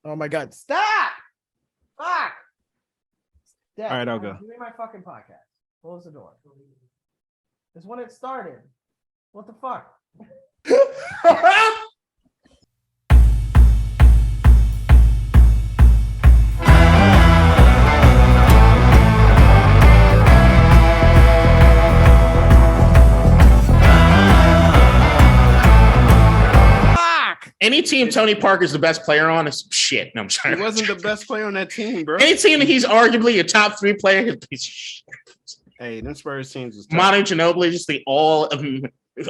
Oh my God! Stop! Fuck! All right, I'll go. Give me my fucking podcast. Close the door. It's when it started. What the fuck? Any team Tony Parker's the best player on is shit. No, I'm sorry. He wasn't the best player on that team, bro. Any team that he's arguably a top 3 player is a piece of shit. Hey, them Spurs teams was tough. Manu Ginobili, just the all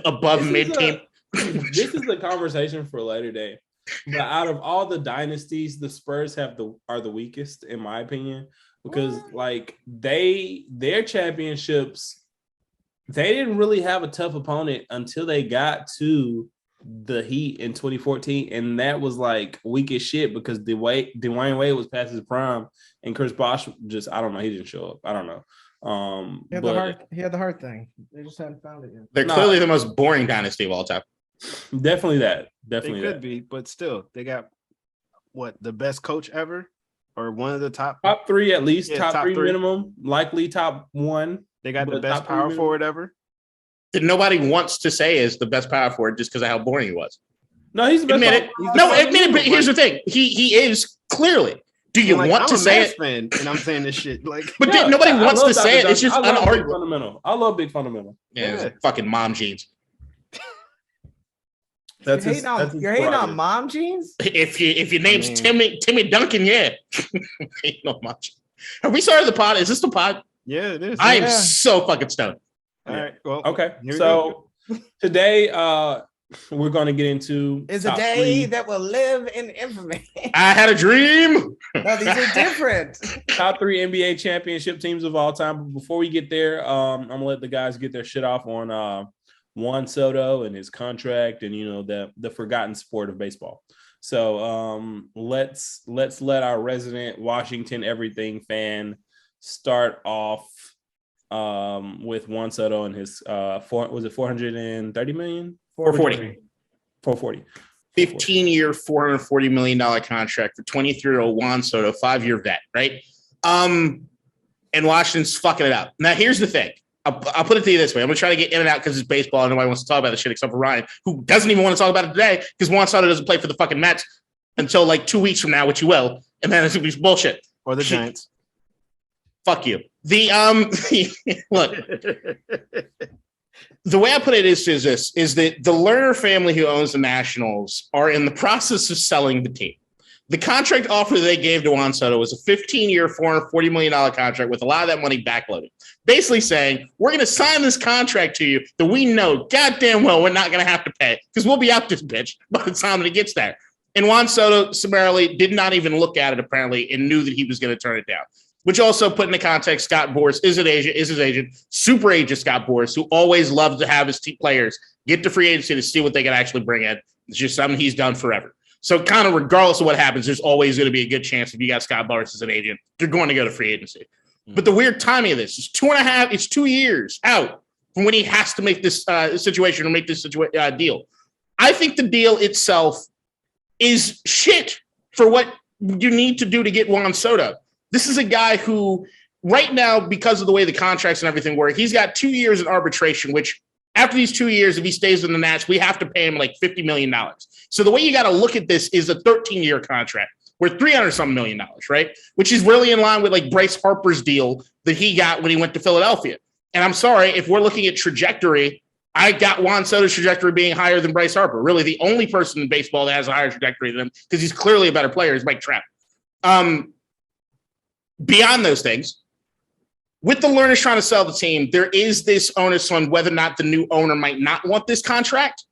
above mid team. This is a conversation for a later day. But out of all the dynasties, the Spurs are the weakest, in my opinion, because like their championships, they didn't really have a tough opponent until they got to the Heat in 2014, and that was like weak as shit because Dwayne Wade was past his prime, and Chris Bosh just he didn't show up. I don't know. He had the heart thing. They just hadn't found it yet. They're clearly the most boring dynasty of all time. Definitely that. Definitely they could be, but still, they got the best coach ever, or one of the top 3 at least, top top 3 3 minimum, likely top 1. They got the best power forward ever. That nobody wants to say is the best power forward just because of how boring he was. No, he's the best. Admit it. But here's the thing: he is clearly. Do you want to say it? Fan, and I'm saying this shit like. But nobody wants to say it. It's just unarguable. Fundamental. I love big fundamental. Yeah. Fucking mom jeans. You're hating on mom jeans. If your name's Timmy Duncan, yeah. Ain't no much. Have we started the pod? Is this the pod? Yeah, it is. I am so fucking stoned. All right. Well, okay. So today, we're going to get into is a day that will live in infamy. I had a dream. No, these are different. Top 3 NBA championship teams of all time. But before we get there, I'm gonna let the guys get their shit off on Juan Soto and his contract, and the forgotten sport of baseball. So let's let our resident Washington everything fan start off with Juan Soto and his 430 million? 440. 15-year, $440 million contract for 23-year-old Juan Soto, 5-year vet, right? And Washington's fucking it up. Now, here's the thing. I'll put it to you this way. I'm going to try to get in and out because it's baseball and nobody wants to talk about this shit except for Ryan, who doesn't even want to talk about it today because Juan Soto doesn't play for the fucking Mets until like 2 weeks from now, which he will. And then it's going to be bullshit. Or the Giants. Fuck you. Look, the way I put it is that the Lerner family who owns the Nationals are in the process of selling the team. The contract offer they gave to Juan Soto was a 15-year, $440 million contract with a lot of that money backloaded. Basically saying, we're going to sign this contract to you that we know goddamn well we're not going to have to pay because we'll be out this bitch by the time that it gets there. And Juan Soto summarily did not even look at it apparently and knew that he was going to turn it down. Which also put into context, Scott Boras is his agent, super agent Scott Boras, who always loves to have his players get to free agency to see what they can actually bring in. It's just something he's done forever. So kind of regardless of what happens, there's always going to be a good chance if you got Scott Boras as an agent, you're going to go to free agency. Mm-hmm. But the weird timing of this is 2 years out from when he has to make this situation or make this deal. I think the deal itself is shit for what you need to do to get Juan Soto. This is a guy who right now, because of the way the contracts and everything work, he's got 2 years in arbitration, which after these 2 years, if he stays in the Nats, we have to pay him like $50 million. So the way you got to look at this is a 13-year contract worth $300-something million, right? Which is really in line with like Bryce Harper's deal that he got when he went to Philadelphia. And I'm sorry, if we're looking at trajectory, I got Juan Soto's trajectory being higher than Bryce Harper. Really, the only person in baseball that has a higher trajectory than him, because he's clearly a better player, is Mike Trout. Beyond those things, with the Lerners trying to sell the team, there is this onus on whether or not the new owner might not want this contract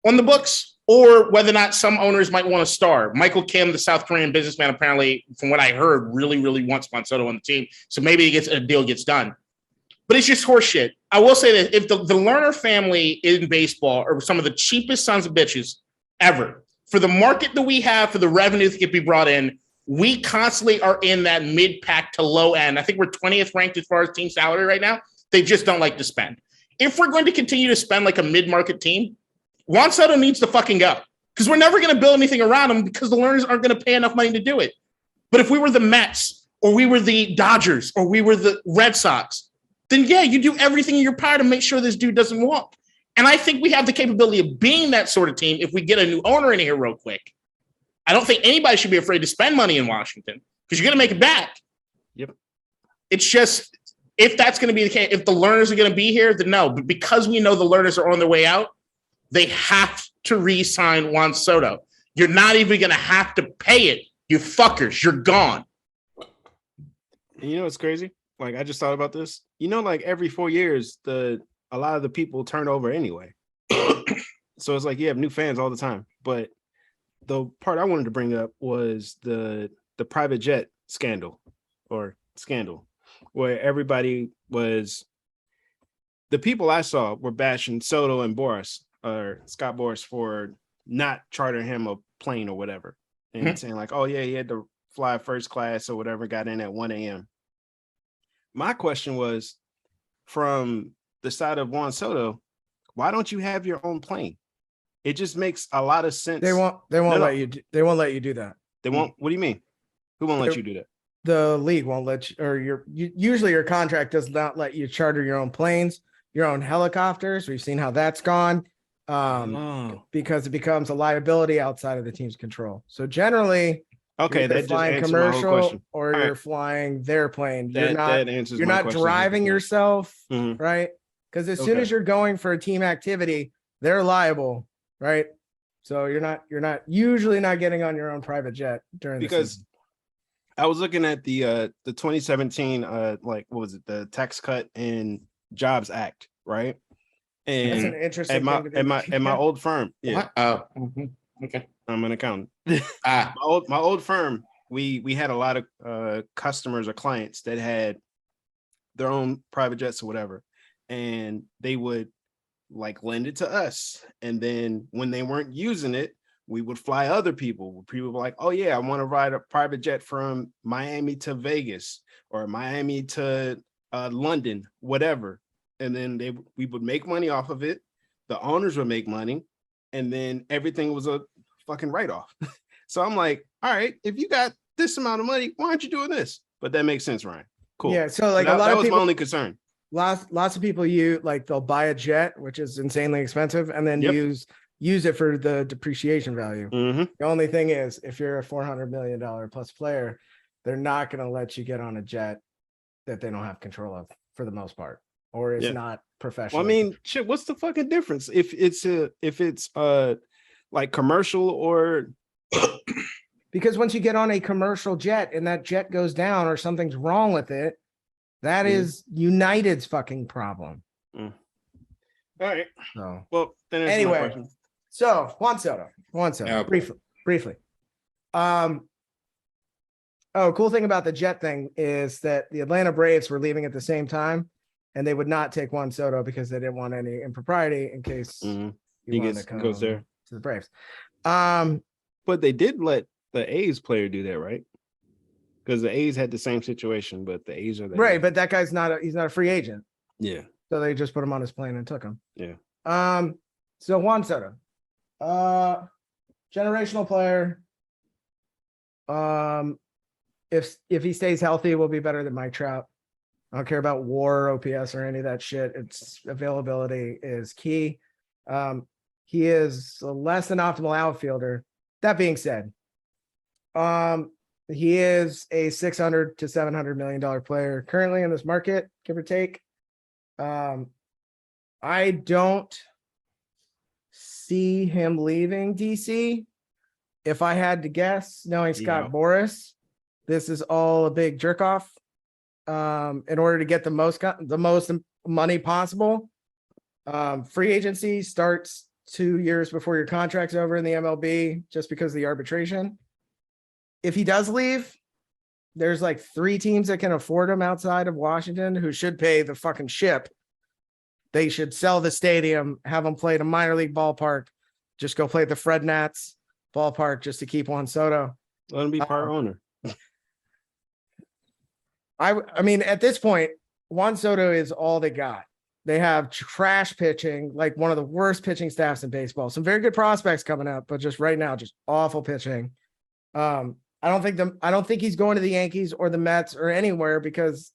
on the books, or whether or not some owners might want to star. Michael Kim, the South Korean businessman, apparently, from what I heard, really, really wants Juan Soto on the team. So maybe a deal gets done. But it's just horseshit. I will say that if the Lerner family in baseball are some of the cheapest sons of bitches ever, for the market that we have, for the revenue that can be brought in, we constantly are in that mid-pack to low end. I think we're 20th ranked as far as team salary right now. They just don't like to spend. If we're going to continue to spend like a mid-market team, Juan Soto needs to fucking go. because we're never going to build anything around him because the learners aren't going to pay enough money to do it. But if we were the Mets or we were the Dodgers or we were the Red Sox, then yeah, you do everything in your power to make sure this dude doesn't walk. And I think we have the capability of being that sort of team if we get a new owner in here real quick. I don't think anybody should be afraid to spend money in Washington because you're going to make it back. Yep. It's just, if that's going to be the case, if the learners are going to be here, then no. But because we know the learners are on their way out, they have to re-sign Juan Soto. You're not even going to have to pay it. You fuckers, you're gone. And you know what's crazy? Like, I just thought about this. You know, like every 4 years, a lot of the people turn over anyway. So it's like you have new fans all the time. But the part I wanted to bring up was the private jet scandal, where everybody was, the people I saw were bashing Soto and Scott Boras for not chartering him a plane or whatever, and saying like, oh yeah, he had to fly first class or whatever, got in at 1 a.m. My question was, from the side of Juan Soto, why don't you have your own plane? It just makes a lot of sense. They won't let you do that. They won't. What do you mean? Who won't let you do that? The league won't let you, or usually your contract does not let you charter your own planes, your own helicopters. We've seen how that's gone, because it becomes a liability outside of the team's control. So generally, okay, you're that just flying answers my whole commercial question. or All you're right. flying their plane. That answers You're my not question. driving yourself, Mhm. right? Because as soon as you're going for a team activity, they're liable, right? So you're not usually not getting on your own private jet during the Because season. I was looking at the 2017 like, what was it, the Tax Cut and Jobs Act, right? That's an And interesting at my thing to do. at my old firm, yeah, What? Oh, okay. I'm an accountant. Ah, My old firm, we had a lot of customers or clients that had their own private jets or whatever, and they would like lend it to us, and then when they weren't using it, we would fly other people. People were like, oh yeah, I want to ride a private jet from Miami to Vegas or Miami to London, whatever. And then we would make money off of it. The owners would make money, and then everything was a fucking write-off. So I'm like, all right, if you got this amount of money, why aren't you doing this? But that makes sense, Ryan. Cool. Yeah, so like that, a lot that of was people, my only concern. lots of people they'll buy a jet, which is insanely expensive, and then Yep. use it for the depreciation value. Mm-hmm. The only thing is, if you're a $400 million plus player, they're not going to let you get on a jet that they don't have control of for the most part, or it's not professional. Well, I mean, shit, what's the fucking difference if it's like commercial or because once you get on a commercial jet and that jet goes down or something's wrong with it, that is United's fucking problem. all right. So Well, then answer my anyway, question. so Juan Soto, Okay. briefly. Cool thing about the jet thing is that the Atlanta Braves were leaving at the same time, and they would not take Juan Soto because they didn't want any impropriety in case He goes there. to the Braves. But they did let the A's player do that, right? Because the A's had the same situation, but the A's are there. Right, but that guy's he's not a free agent. Yeah. So they just put him on his plane and took him. Yeah. So Juan Soto, generational player. If he stays healthy, will be better than Mike Trout. I don't care about WAR, OPS, or any of that shit. It's availability is key. He is a less than optimal outfielder. That being said, he is a $600 to $700 million player currently in this market, give or take. I don't see him leaving DC. If I had to guess, knowing Scott Boras, this is all a big jerk off. In order to get the most money possible. Free agency starts 2 years before your contract's over in the MLB, just because of the arbitration. If he does leave, there's like 3 teams that can afford him outside of Washington who should pay the fucking ship. They should sell the stadium, have him play at a minor league ballpark, just go play at the Fred Nats ballpark just to keep Juan Soto. Let him be part owner. I mean, at this point, Juan Soto is all they got. They have trash pitching, like one of the worst pitching staffs in baseball. Some very good prospects coming up, but just right now, just awful pitching. I don't think he's going to the Yankees or the Mets or anywhere because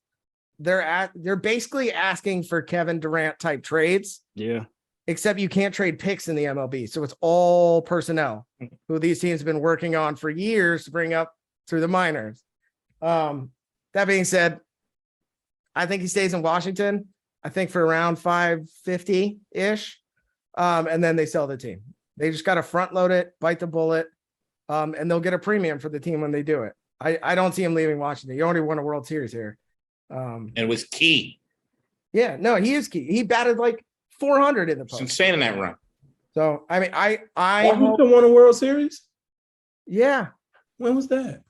they're basically asking for Kevin Durant type trades. Yeah. Except you can't trade picks in the MLB. So it's all personnel who these teams have been working on for years to bring up through the minors. That being said, I think he stays in Washington. I think for around 550-ish. And then they sell the team. They just got to front load it, bite the bullet, and they'll get a premium for the team when they do it. I don't see him leaving Washington. He already won a World Series here. And it was key. Yeah, no, he is key. He batted like 400 in the It's post. insane in that run. So, I mean, I Washington won a World Series? yeah, When was that?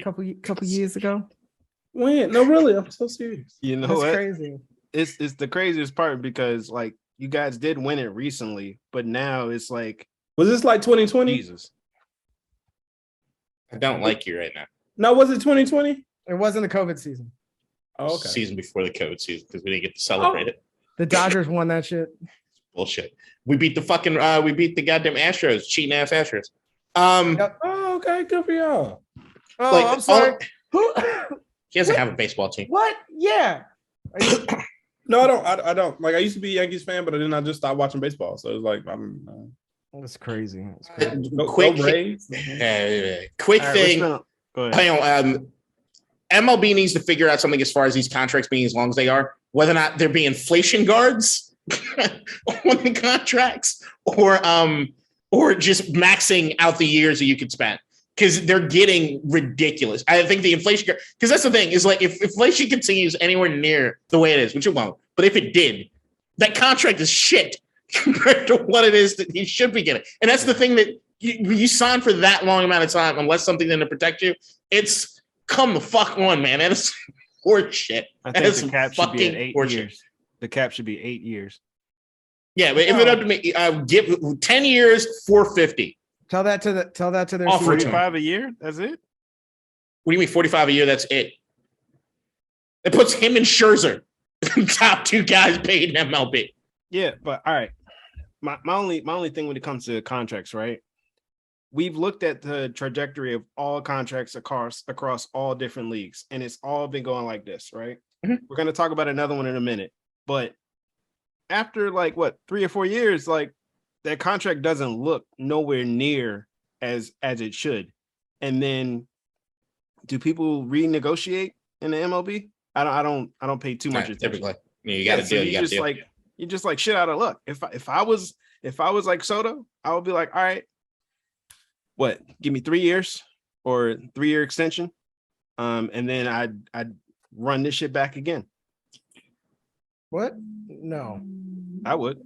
couple years ago. When? No, really, I'm so serious. You know That's what? crazy. It's the craziest part because like you guys did win it recently, but now it's like Was this like 2020? Jesus. I don't like you right now. No, was it 2020? It wasn't the COVID season. Oh, okay. Season before the COVID season because we didn't get to celebrate it. The Dodgers won that shit. Bullshit. We beat the goddamn Astros, cheating ass Astros. Yep. Oh, okay. Good for y'all. Oh, Like, I'm sorry. Who? He doesn't have a baseball team. What? Yeah. No, I don't. Like, I used to be a Yankees fan, but then I just stopped watching baseball. So it's like, I'm That's crazy. That's crazy. Quick go Braves. Quick All right, thing. go ahead. Hang on, MLB needs to figure out something as far as these contracts being as long as they are, whether or not there be inflation guards on the contracts or just maxing out the years that you could spend. Because they're getting ridiculous. I think the inflation, because that's the thing, is like if inflation continues anywhere near the way it is, which it won't, but if it did, that contract is shit compared to what it is that he should be getting. And that's the thing that you sign for that long amount of time, unless something then to protect you, it's come the fuck on, man. That is horse shit. I That think is the cap should be at 8 horseshit. years. The cap should be 8 years. Yeah, but if it up to me, give 10 years, 450. Tell that to their Offer CEO. to 45 a year? That's it? What do you mean 45 a year? That's it. It puts him and Scherzer, top two guys paid in MLB. Yeah, but all right. My only thing when it comes to contracts, right? We've looked at the trajectory of all contracts across all different leagues, and it's all been going like this, right? Mhm. We're going to talk about another one in a minute, but after like 3 or 4 years, like that contract doesn't look nowhere near as it should. And then, do people renegotiate in the MLB? I don't pay too much attention. Typically, you got to So deal. You got to deal. you're just like shit out of luck. If I was like Soto, I would be like, all right, what? Give me 3 years or 3-year extension, and then I'd run this shit back again. What? No. I would.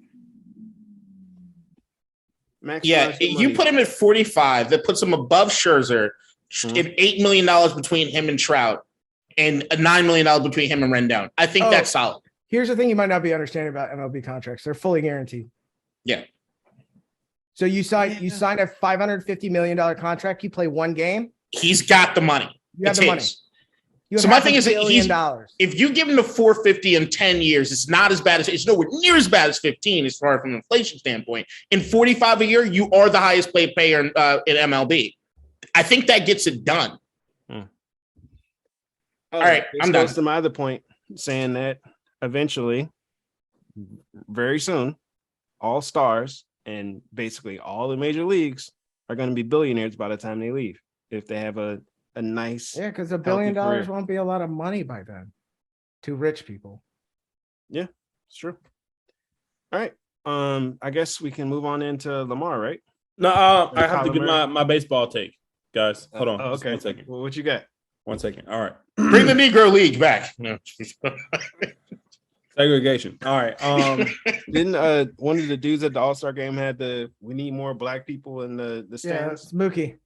Maximize Yeah, your you money. put him at 45. That puts him above Scherzer. Mhm. And $8 million between him and Trout, and $9 million between him and Rendon. I think Oh. that's solid. Here's the thing you might not be understanding about MLB contracts. They're fully guaranteed. Yeah. So you sign a $550 million contract. You play one game. He's got the money. You have It's the money. his. You have So my half thing a is that billion dollars. If you give him the 450 in 10 years, it's not as bad as it's nowhere near as bad as 15 as far from an inflation standpoint. In 45 a year, you are the highest paid payer in MLB. I think that gets it done. All right, this I'm goes done. to my other point, saying that eventually, very soon, all stars and basically all the major leagues are going to be billionaires by the time they leave. If they have a nice, Yeah, because $1 billion career. won't be a lot of money by then to rich people. it's true. All right. I guess we can move on into Lamar, right? No, I have to Kyler give Murray? my baseball take, guys. Hold on. Oh, Just okay. 1 second. Well, what you got? 1 second. All right. Bring the Negro League back. No. Segregation. All right. Didn't one of the dudes at the All-Star game had we need more black people in the Yeah, stands? it's Mookie.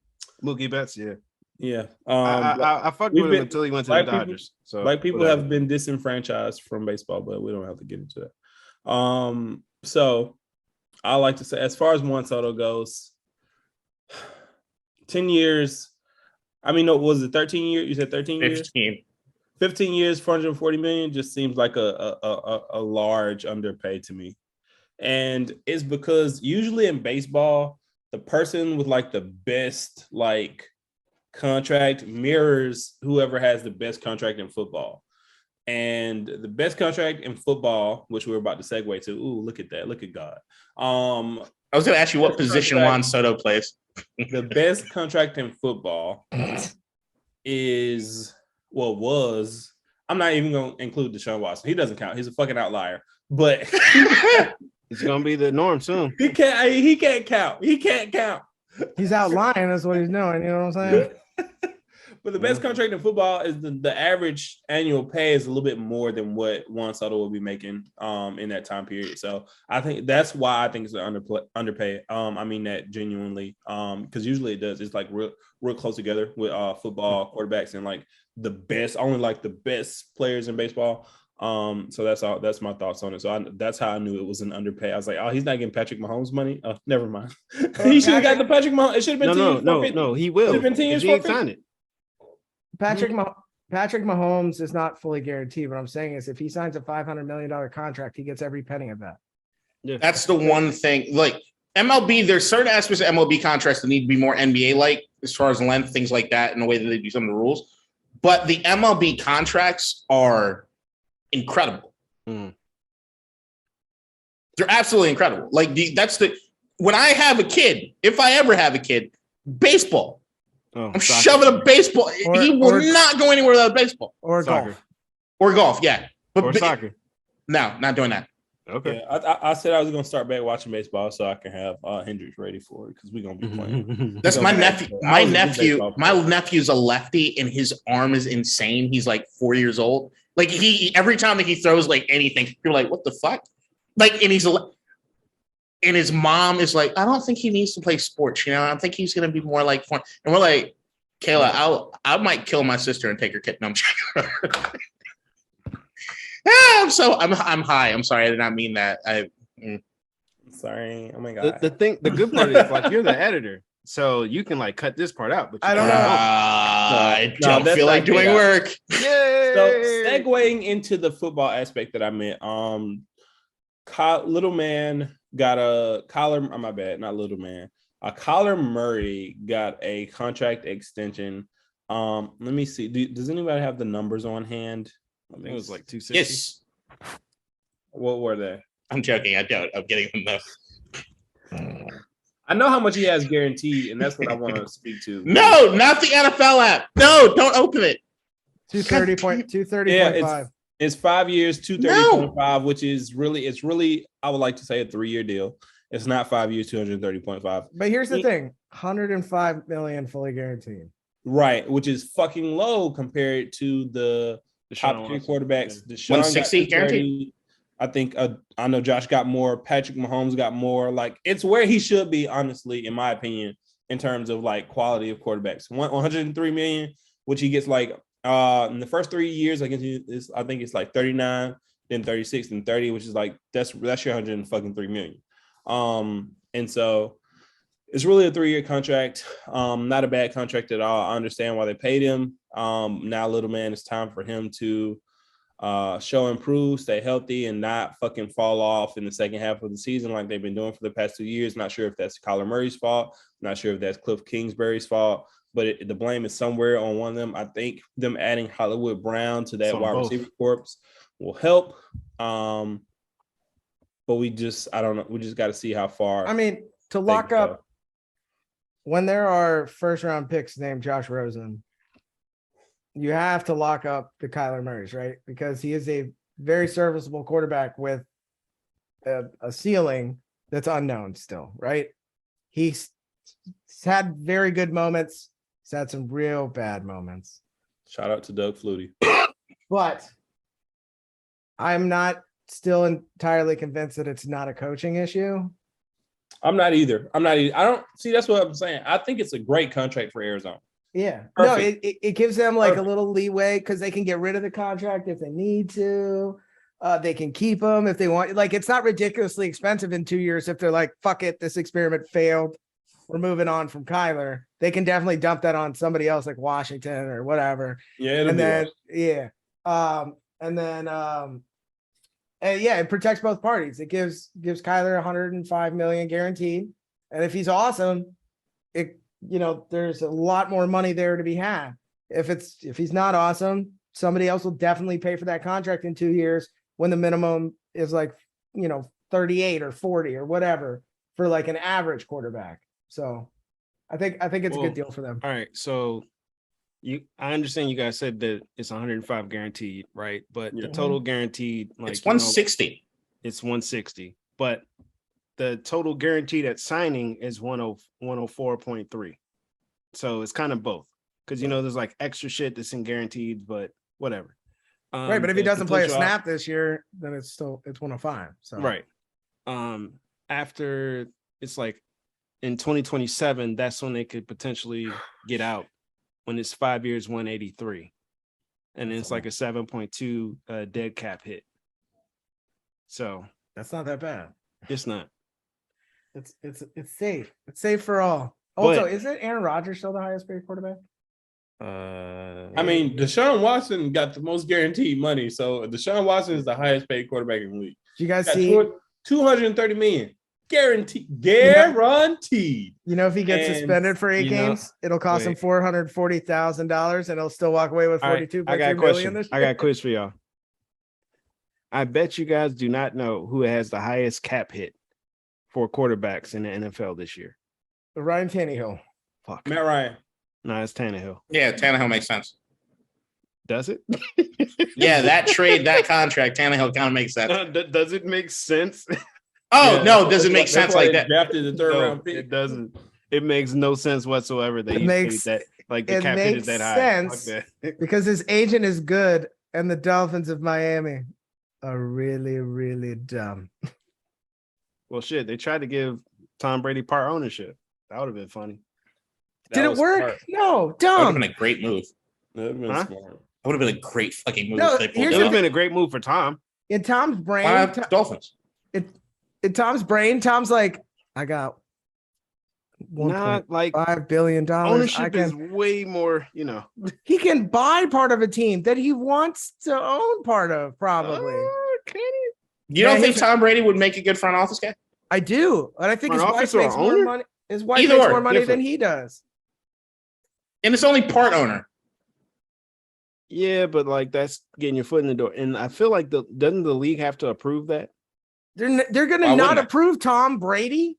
Mookie Betts, yeah. Yeah. I fucked we've with him been- until he went to the black people- Dodgers. So Black people whatever. have been disenfranchised from baseball, but we don't have to get into that. So I like to say, as far as Juan Soto goes, 10 years. I mean, no, was it 13 years? You said 13 years? 15. 15 years, 440 million just seems like a large underpay to me. And it's because usually in baseball, the person with like the best like contract mirrors whoever has the best contract in football. And the best contract in football, which we're about to segue to, ooh, look at that, look at God. I was going to ask you what position Juan Soto plays. The best contract in football was. I'm not even going to include Deshaun Watson. He doesn't count. He's a fucking outlier. But it's going to be the norm soon. He can't count. He can't count. He's outlying. That's what he's doing. You know what I'm saying? But the best contract in football is the average annual pay is a little bit more than what Juan Soto will be making in that time period. So I think that's why I think it's an underpay. I mean that genuinely because usually it does. It's like real close together with football quarterbacks and like the best players in baseball. So that's my thoughts on it. So that's how I knew it was an underpay. I was like, oh, he's not getting Patrick Mahomes money. Oh, never mind. He should have got the Patrick Mahomes. It should have been no, he will. Should have been 10 years for sign it. Patrick Mahomes is not fully guaranteed. What I'm saying is if he signs a $500 million contract, he gets every penny of that. Yeah. That's the one thing. Like MLB, there's certain aspects of MLB contracts that need to be more NBA-like as far as length, things like that, and the way that they do some of the rules. But the MLB contracts are incredible. They're absolutely incredible. Like when I have a kid, if I ever have a kid, baseball. I'm shoving a baseball. He will not go anywhere without a baseball. Or soccer. golf. Or golf, yeah. Or soccer. No, not doing that. Okay. Yeah, I said I was going to start back watching baseball so I can have Hendricks ready for it because we're going to be playing. That's my nephew. My nephew's a lefty and his arm is insane. He's like 4 years old. Like every time that he throws like anything, you're like, what the fuck? Like, and his mom is like, I don't think he needs to play sports. You know, I think he's going to be more like fun. And we're like, Kayla, I might kill my sister and take her kid. No, I'm high. I'm sorry. I did not mean that. Sorry. Oh my God. The good part is like you're the editor. So you can like cut this part out, but I don't know. I don't feel like doing work. Yay! So segueing into the football aspect that I meant, little man got a Kyler. My bad, not little man. Kyler Murray got a contract extension. Let me see. Does anybody have the numbers on hand? I think it was like 260. Yes. What were they? I'm joking. I don't. I'm getting them though. I know how much he has guaranteed, and that's what I want to speak to. No, not the NFL app. No, don't open it. 230.5. Yeah, it's 5 years, 230.5, which is really, I would like to say a 3-year deal. It's not 5 years, 230.5. But here's the thing: 105 million fully guaranteed. Right, which is fucking low compared to the top 3 quarterbacks. Deshaun 160 guaranteed. I think I know Josh got more. Patrick Mahomes got more. Like it's where he should be, honestly, in my opinion, in terms of like quality of quarterbacks. 103 million, which he gets like in the first 3 years. I think it's like 39, then 36, then 30, which is like that's your 103 million. And so it's really a 3-year contract. Not a bad contract at all. I understand why they paid him. Now, little man, it's time for him to show improve, stay healthy, and not fucking fall off in the second half of the season like they've been doing for the past 2 years. Not sure if that's Kyler Murray's fault. Not sure if that's Cliff Kingsbury's fault, but the blame is somewhere on one of them. I think them adding Hollywood Brown to that wide receiver corps will help. But I don't know. We just got to see how far. I mean, to lock up when there are first round picks named Josh Rosen, you have to lock up the Kyler Murrays, right? Because he is a very serviceable quarterback with a ceiling that's unknown still, right? He's had very good moments. He's had some real bad moments. Shout out to Doug Flutie. But I'm not still entirely convinced that it's not a coaching issue. I'm not either. I don't see. That's what I'm saying. I think it's a great contract for Arizona. Yeah. Perfect. No, it gives them like a little leeway because they can get rid of the contract if they need to. They can keep them if they want. Like, it's not ridiculously expensive in 2 years if they're like, fuck it, this experiment failed. We're moving on from Kyler. They can definitely dump that on somebody else like Washington or whatever. Yeah. And then, yeah. And then and yeah, it protects both parties. It gives Kyler 105 million guaranteed. And if he's awesome, there's a lot more money there to be had. If he's not awesome, somebody else will definitely pay for that contract in 2 years when the minimum is like, 38 or 40 or whatever for like an average quarterback. So I think it's a good deal for them. All right. So I understand you guys said that it's 105 guaranteed, right? But the total guaranteed, like it's 160. It's 160. But the total guaranteed at signing is 104.3. So it's kind of both. Because there's like extra shit that's in guaranteed, but whatever. Right, but if he doesn't play a snap this year, then it's 105. So right. After it's like in 2027, that's when they could potentially get out. When it's 5 years, 183, and it's like a 7.2 dead cap hit. So that's not that bad. It's not. It's safe. It's safe for all. Also, isn't Aaron Rodgers still the highest paid quarterback? I mean, Deshaun Watson got the most guaranteed money, so Deshaun Watson is the highest paid quarterback in the league. Do you guys see 230 million guaranteed? If he gets suspended for 8 games, it'll cost him $440,000, and he'll still walk away with 42.3 million this year. I got a quiz for y'all. I bet you guys do not know who has the highest cap hit for quarterbacks in the NFL this year. Ryan Tannehill. Fuck. Matt Ryan. No, it's Tannehill. Yeah, Tannehill makes sense. Does it? Yeah, that trade, that contract, Tannehill kind of makes sense. Does it make sense? Oh, no, does it make sense like that? Drafted the third round pick. It doesn't. It makes no sense whatsoever that he paid that. Like the cap hit is that high. Sense because his agent is good, and the Dolphins of Miami are really, really dumb. Well, shit, they tried to give Tom Brady part ownership. That would have been funny. Did it work? Smart. No, That would have dumb. been a great move. That would have been smart. That would have been a great fucking move. No, if they pulled here's It it would off. have been a great move for Tom. In Tom's brain, Why not Dolphins? in Tom's brain, Tom's like, I got Not like $1.5 billion. ownership is way more, He can buy part of a team that he wants to own part of, probably. You don't think Tom Brady would make a good front office guy? I do, and I think his Front wife office or makes more owner? money. His wife Either makes or, more money than different. he does. And it's only part owner. Yeah, but like that's getting your foot in the door. And I feel like doesn't the league have to approve that? They're going Why to not wouldn't it? approve Tom Brady.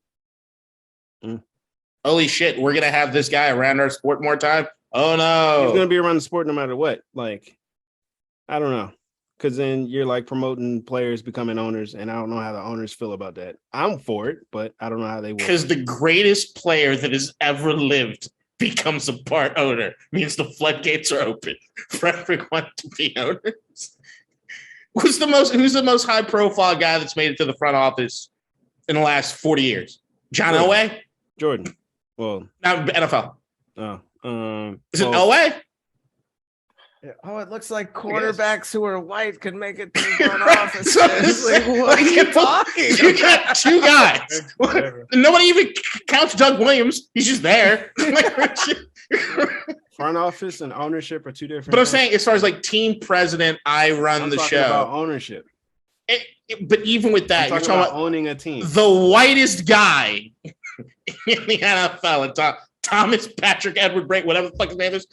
Holy shit, we're going to have this guy around our sport more time? Oh, He's no. gonna be around the sport no matter what. Like, I don't know. Because then you're like promoting players becoming owners, and I don't know how the owners feel about that. I'm for it, but I don't know how they will. Because the greatest player that has ever lived becomes a part owner. Means the floodgates are open for everyone to be owners. Who's the most high profile guy that's made it to the front office in the last 40 years? John Elway? Jordan. Well, Not NFL. Is it Elway? Oh, it looks like quarterbacks who are white can make it to the front office. So It's like, what are you talking You about? got two guys. Nobody even counts Doug Williams. He's just there. front office and ownership are two different. But I'm things. saying, as far as like team president, I run I'm the talking about show. ownership. But even with that, I'm you're talking talking about about owning a team. the whitest guy in the NFL. And Thomas Patrick Edward Brady, whatever the fuck his name is.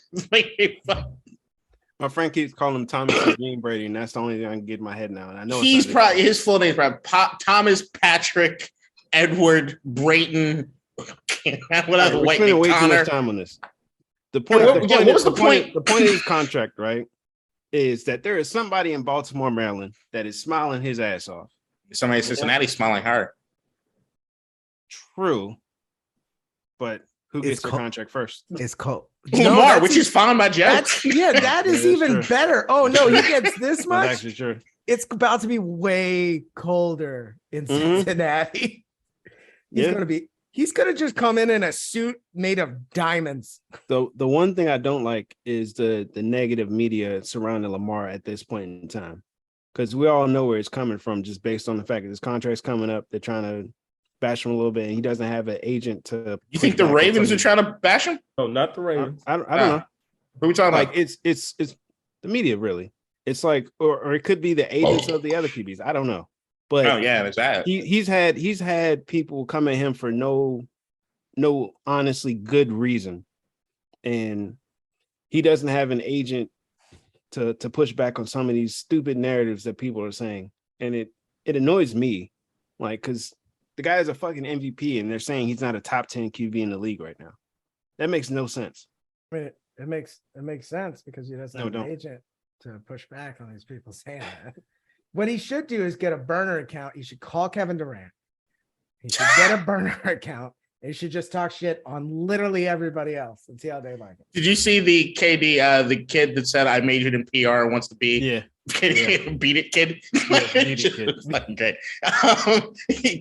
My friend keeps calling him Thomas Eugene Brady, and that's the only thing I can get in my head now. And I know He's it's not probably his full name is probably Thomas Patrick Edward Brayton. Whatever. We're White spending name, way too Connor. much time on this. The point. what was the The point? point of his contract, right, is that there is somebody in Baltimore, Maryland, that is smiling his ass off. Somebody in Cincinnati smiling hard. True, but who gets It's their called- contract first? It's cold. Lamar, which is fine by jokes. That is That is even true. better. Oh no, he gets this That's much. actually true. It's about to be way colder in Mhm. Cincinnati. Yeah. He's gonna just come in a suit made of diamonds. The one thing I don't like is the negative media surrounding Lamar at this point in time, because we all know where it's coming from, just based on the fact that his contract's coming up. They're trying to bash him a little bit, and he doesn't have an agent to. You think the Ravens are trying to bash him? No, not the Ravens. I don't Nah. know. Who are we talking Like about? it's the media really. It's like, or it could be the agents of the other QBs. I don't know, but Oh yeah, there's that. he's had people come at him for no honestly good reason, and he doesn't have an agent to push back on some of these stupid narratives that people are saying, and it annoys me, like, because the guy is a fucking MVP, and they're saying he's not a top 10 QB in the league right now. That makes no sense. I mean, it makes sense because he doesn't have don't. an agent to push back on these people saying that. What he should do is get a burner account. He should call Kevin Durant. He should get a burner account. He should just talk shit on literally everybody else and see how they like it. Did you see the KD, the kid that said I majored in PR and wants to be beat it kid? Beat it, kid. Fucking great.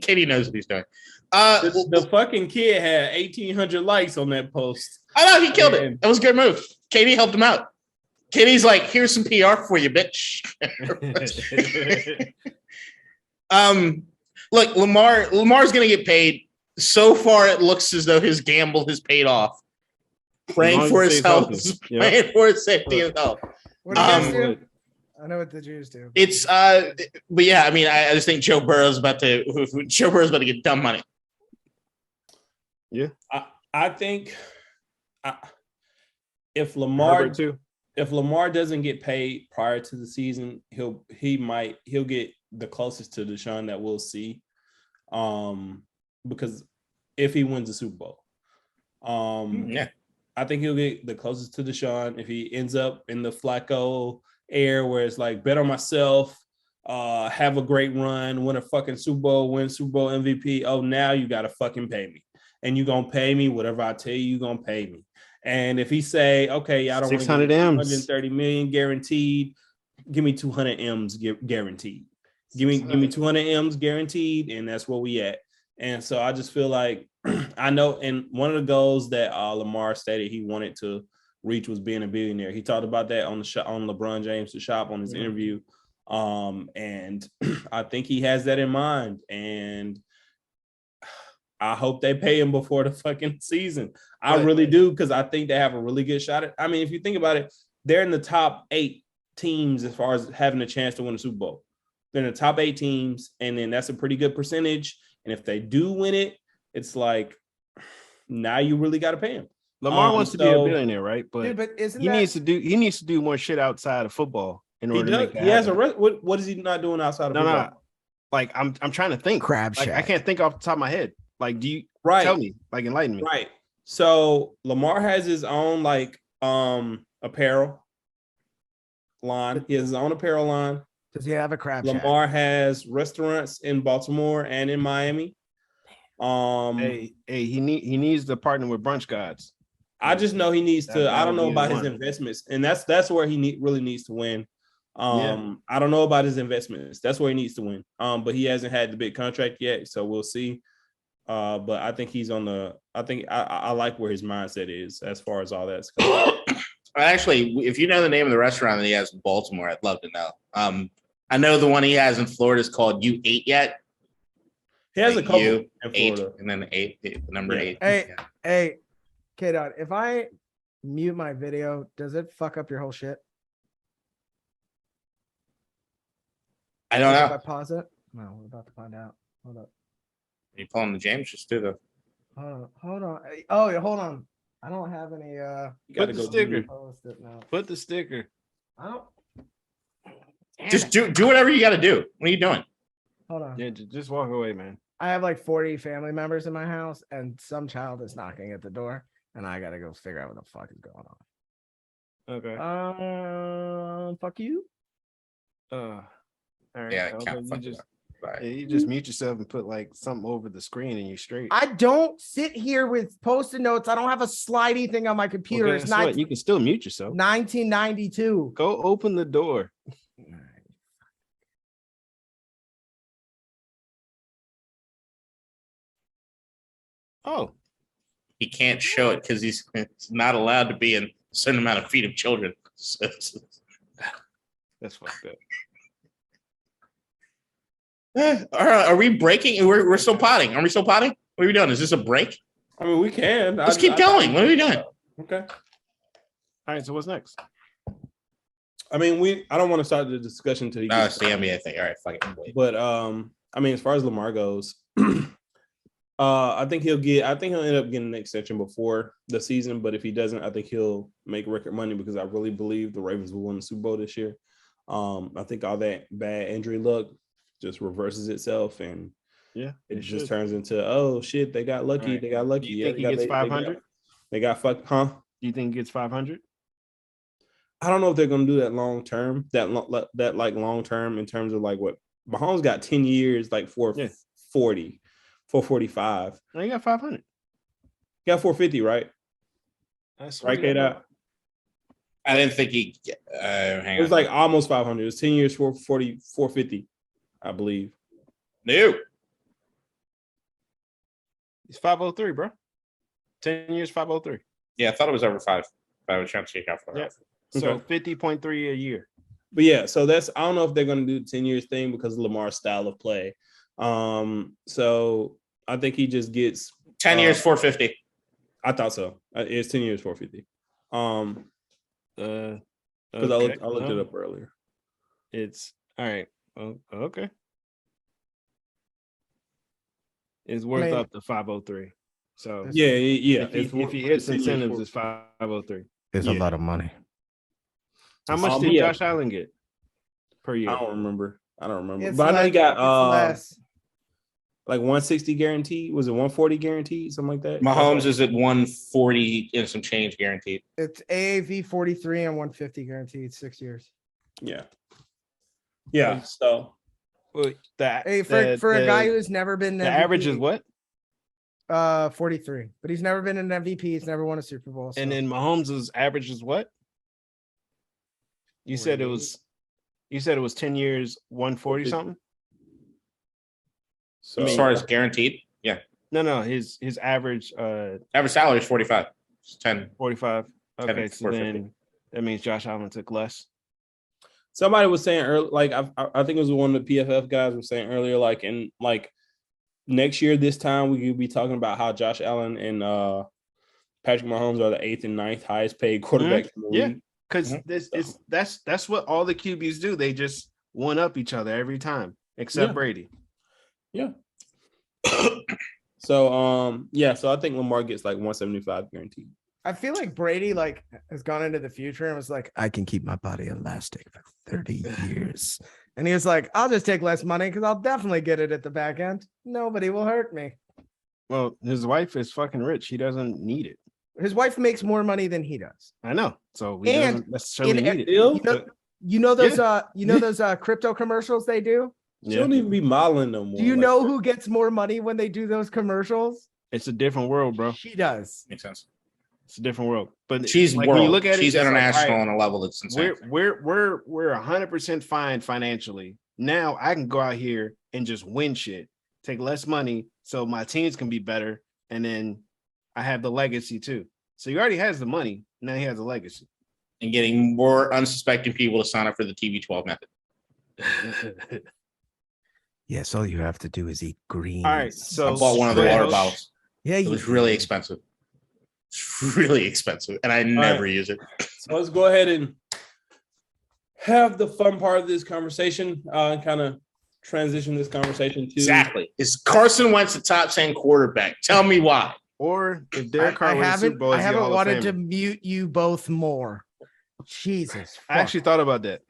Katie knows what he's doing. The fucking kid had 1,800 likes on that post. I know he killed it. That was a good move. Katie helped him out. Katie's like, here's some PR for you, bitch. Look, Lamar's gonna get paid. So far, it looks as though his gamble has paid off. Praying for his health, praying for his safety and health. What do you guys do? I know what the Jews do. It's but yeah, I mean, I just think Joe Burrow's about to get dumb money. Yeah, I think if Lamar doesn't get paid prior to the season, he'll get the closest to Deshaun that we'll see. Because if he wins the Super Bowl, I think he'll get the closest to Deshaun. If he ends up in the Flacco air where it's like bet on myself, have a great run, win a fucking Super Bowl, win Super Bowl MVP. Oh, now you gotta fucking pay me, and you gonna pay me whatever I tell you gonna pay me. And if he say, okay, I don't want 600 M's, 130 million guaranteed, give me 200 M's guaranteed. Give me 200 M's guaranteed, and that's where we at. And so I just feel like I know, and one of the goals that Lamar stated he wanted to reach was being a billionaire. He talked about that on LeBron James' The Shop on his interview. And I think he has that in mind. And I hope they pay him before the fucking season. I really do, because I think they have a really good shot at. I mean, if you think about it, they're in the top 8 teams as far as having a chance to win a Super Bowl. They're in the top 8 teams, and then that's a pretty good percentage. And if they do win it, it's like now you really got to pay him. Lamar wants to be a billionaire, right? But he needs to do more shit outside of football in order to make that. He has what is he not doing outside of football? No. Like I'm trying to think. Crab Like, Shack. I can't think off the top of my head. Like, do you tell me? Like, enlighten me. Right. So Lamar has his own apparel line. He has his own apparel line. Does he have a crab shack? Lamar has restaurants in Baltimore and in Miami. Hey, he needs to partner with Brunch Gods. I just know he needs to. I don't know about his investments, and that's where he really needs to win. I don't know about his investments. That's where he needs to win. But he hasn't had the big contract yet, so we'll see. But I think he's on the. I think I like where his mindset is as far as all that's going. Actually, if you know the name of the restaurant that he has in Baltimore, I'd love to know. I know the one he has in Florida is called You Ate Yet? He has a couple in eight, Florida. and then the number 8. Hey, K-Dot, if I mute my video, does it fuck up your whole shit? I don't If know. I pause it? No, we're about to find out. Hold up. Are you pulling the James? Just do the. Hold on. Oh, yeah, hold on. I don't have any. Put the sticker. Post it now. Put the sticker. I don't. Just do whatever you got to do. What are you doing? Hold on. Yeah, just walk away, man. I have like 40 family members in my house, and some child is knocking at the door, and I gotta go figure out what the fuck is going on. Okay. Fuck you. All right. Yeah, Okay, can't fuck it up. Bye. you just mute yourself and put like something over the screen and you're straight. I don't sit here with post-it notes. I don't have a slidey thing on my computer. Well, It's guess what? You can still mute yourself. 1992. Go open the door. Oh, He can't show it because he's not allowed to be in a certain amount of feet of children. that's fucked up. All right, are we breaking? We're still potting. Are we still potting? What are we doing? Is this a break? I mean, we can. Let's keep going. What are we doing? Okay. All right, so what's next? I mean, I don't want to start the discussion until he No, gets it's the NBA thing. All right, fuck it. Wait. But I mean, as far as Lamar goes, I think he'll end up getting an extension before the season. But if he doesn't, I think he'll make record money because I really believe the Ravens will win the Super Bowl this year. I think all that bad injury luck just reverses itself, and it just turns into, oh shit, they got lucky. Right. They got lucky. Do you think he gets 500? They got fucked, huh? Do you think he gets 500? I don't know if they're going to do that long term. That like long term in terms of like what Mahomes got 10 years, like 440, 445. No, he got 500. He got 450, right? That's right, K-Dot? I didn't think he. It was like almost 500. It was 10 years, 440, 450, I believe. No. He's 503, bro. 10 years, 503. Yeah, I thought it was over 5. I was trying to check out for that. So 50.3 a year. But yeah, so I don't know if they're going to do the 10 years thing because of Lamar's style of play. So I think he just gets 10 years, 450. I thought so. It's 10 years, 450. Because Okay. I looked it up earlier. It's all right. Okay. It's worth up to 503. So yeah. If he hits incentives, it's 503. It's a lot of money. How much did Josh Allen get per year? I don't remember. It's but I know he got less. like 160 guaranteed. Was it 140 guaranteed? Something like that. Mahomes is at 140 and some change guaranteed. It's AAV 43 and 150 guaranteed, 6 years. Yeah. Yeah. So for a guy who's never been the average is what? 43, but he's never been an MVP. He's never won a Super Bowl. So. And then Mahomes' average is what? You said it was 10 years, 140 something. So as far as guaranteed, yeah. No, his average average salary is 45. It's 10. 45. Okay, so then that means Josh Allen took less. Somebody was saying earlier, like I think it was one of the PFF guys was saying earlier, like in like next year this time we could be talking about how Josh Allen and Patrick Mahomes are the 8th and 9th highest paid quarterbacks in the league. Because that's what all the QBs do. They just one up each other every time, except Brady. Yeah. So so I think Lamar gets like 175 guaranteed. I feel like Brady like has gone into the future and was like, I can keep my body elastic for 30 years. And he was like, I'll just take less money because I'll definitely get it at the back end. Nobody will hurt me. Well, his wife is fucking rich. He doesn't need it. His wife makes more money than he does. I know. So he doesn't necessarily need it. You know those crypto commercials they do? She don't even be modeling no more. Do you know who gets more money when they do those commercials? It's a different world, bro. She does. Makes sense. It's a different world. But she's like, world. When you look at she's it, international like, on a level that's insane. We're 100% fine financially. Now I can go out here and just win shit, take less money so my teams can be better, and then I have the legacy too. So he already has the money. Now he has the legacy. And getting more unsuspecting people to sign up for the TB12 method. Yes, all you have to do is eat green. All right, so I bought one of the water bottles. Yeah, it was really expensive. It's really expensive, and I never use it. So let's go ahead and have the fun part of this conversation and kind of transition this conversation to exactly. Is Carson Wentz a top 10 quarterback? Tell me why. Or if Derek Carr wins the Super Bowl, I haven't wanted to mute you both more. Jesus, I actually thought about that.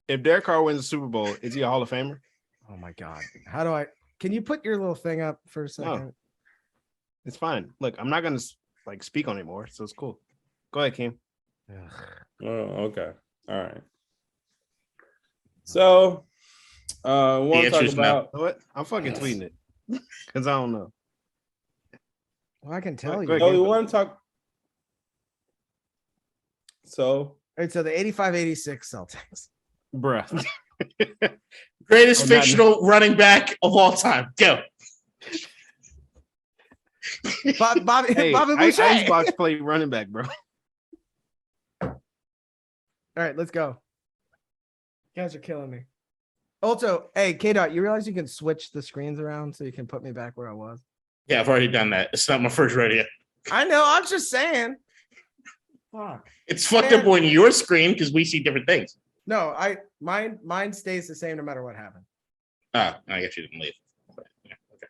If Derek Carr wins the Super Bowl, is he a Hall of Famer? Oh my God! How do I? Can you put your little thing up for a second? No, it's fine. Look, I'm not gonna like speak on it more, so it's cool. Go ahead, Kim. Oh, okay. All right. So, want to talk about what? I'm fucking tweeting it because I don't know. Well, I can tell you. Oh, you want to talk? So, all right. So the 85-86 Celtics, bruh. Greatest fictional running back of all time. Go. Bobby Boucher. Icebox play running back, bro. All right, let's go. You guys are killing me. Also, hey, K-Dot, you realize you can switch the screens around so you can put me back where I was? Yeah, I've already done that. It's not my first rodeo. I know. I'm just saying. Fuck. It's fucked up on your screen because we see different things. No, mine stays the same no matter what happens. Ah, I guess you didn't leave. Yeah, okay.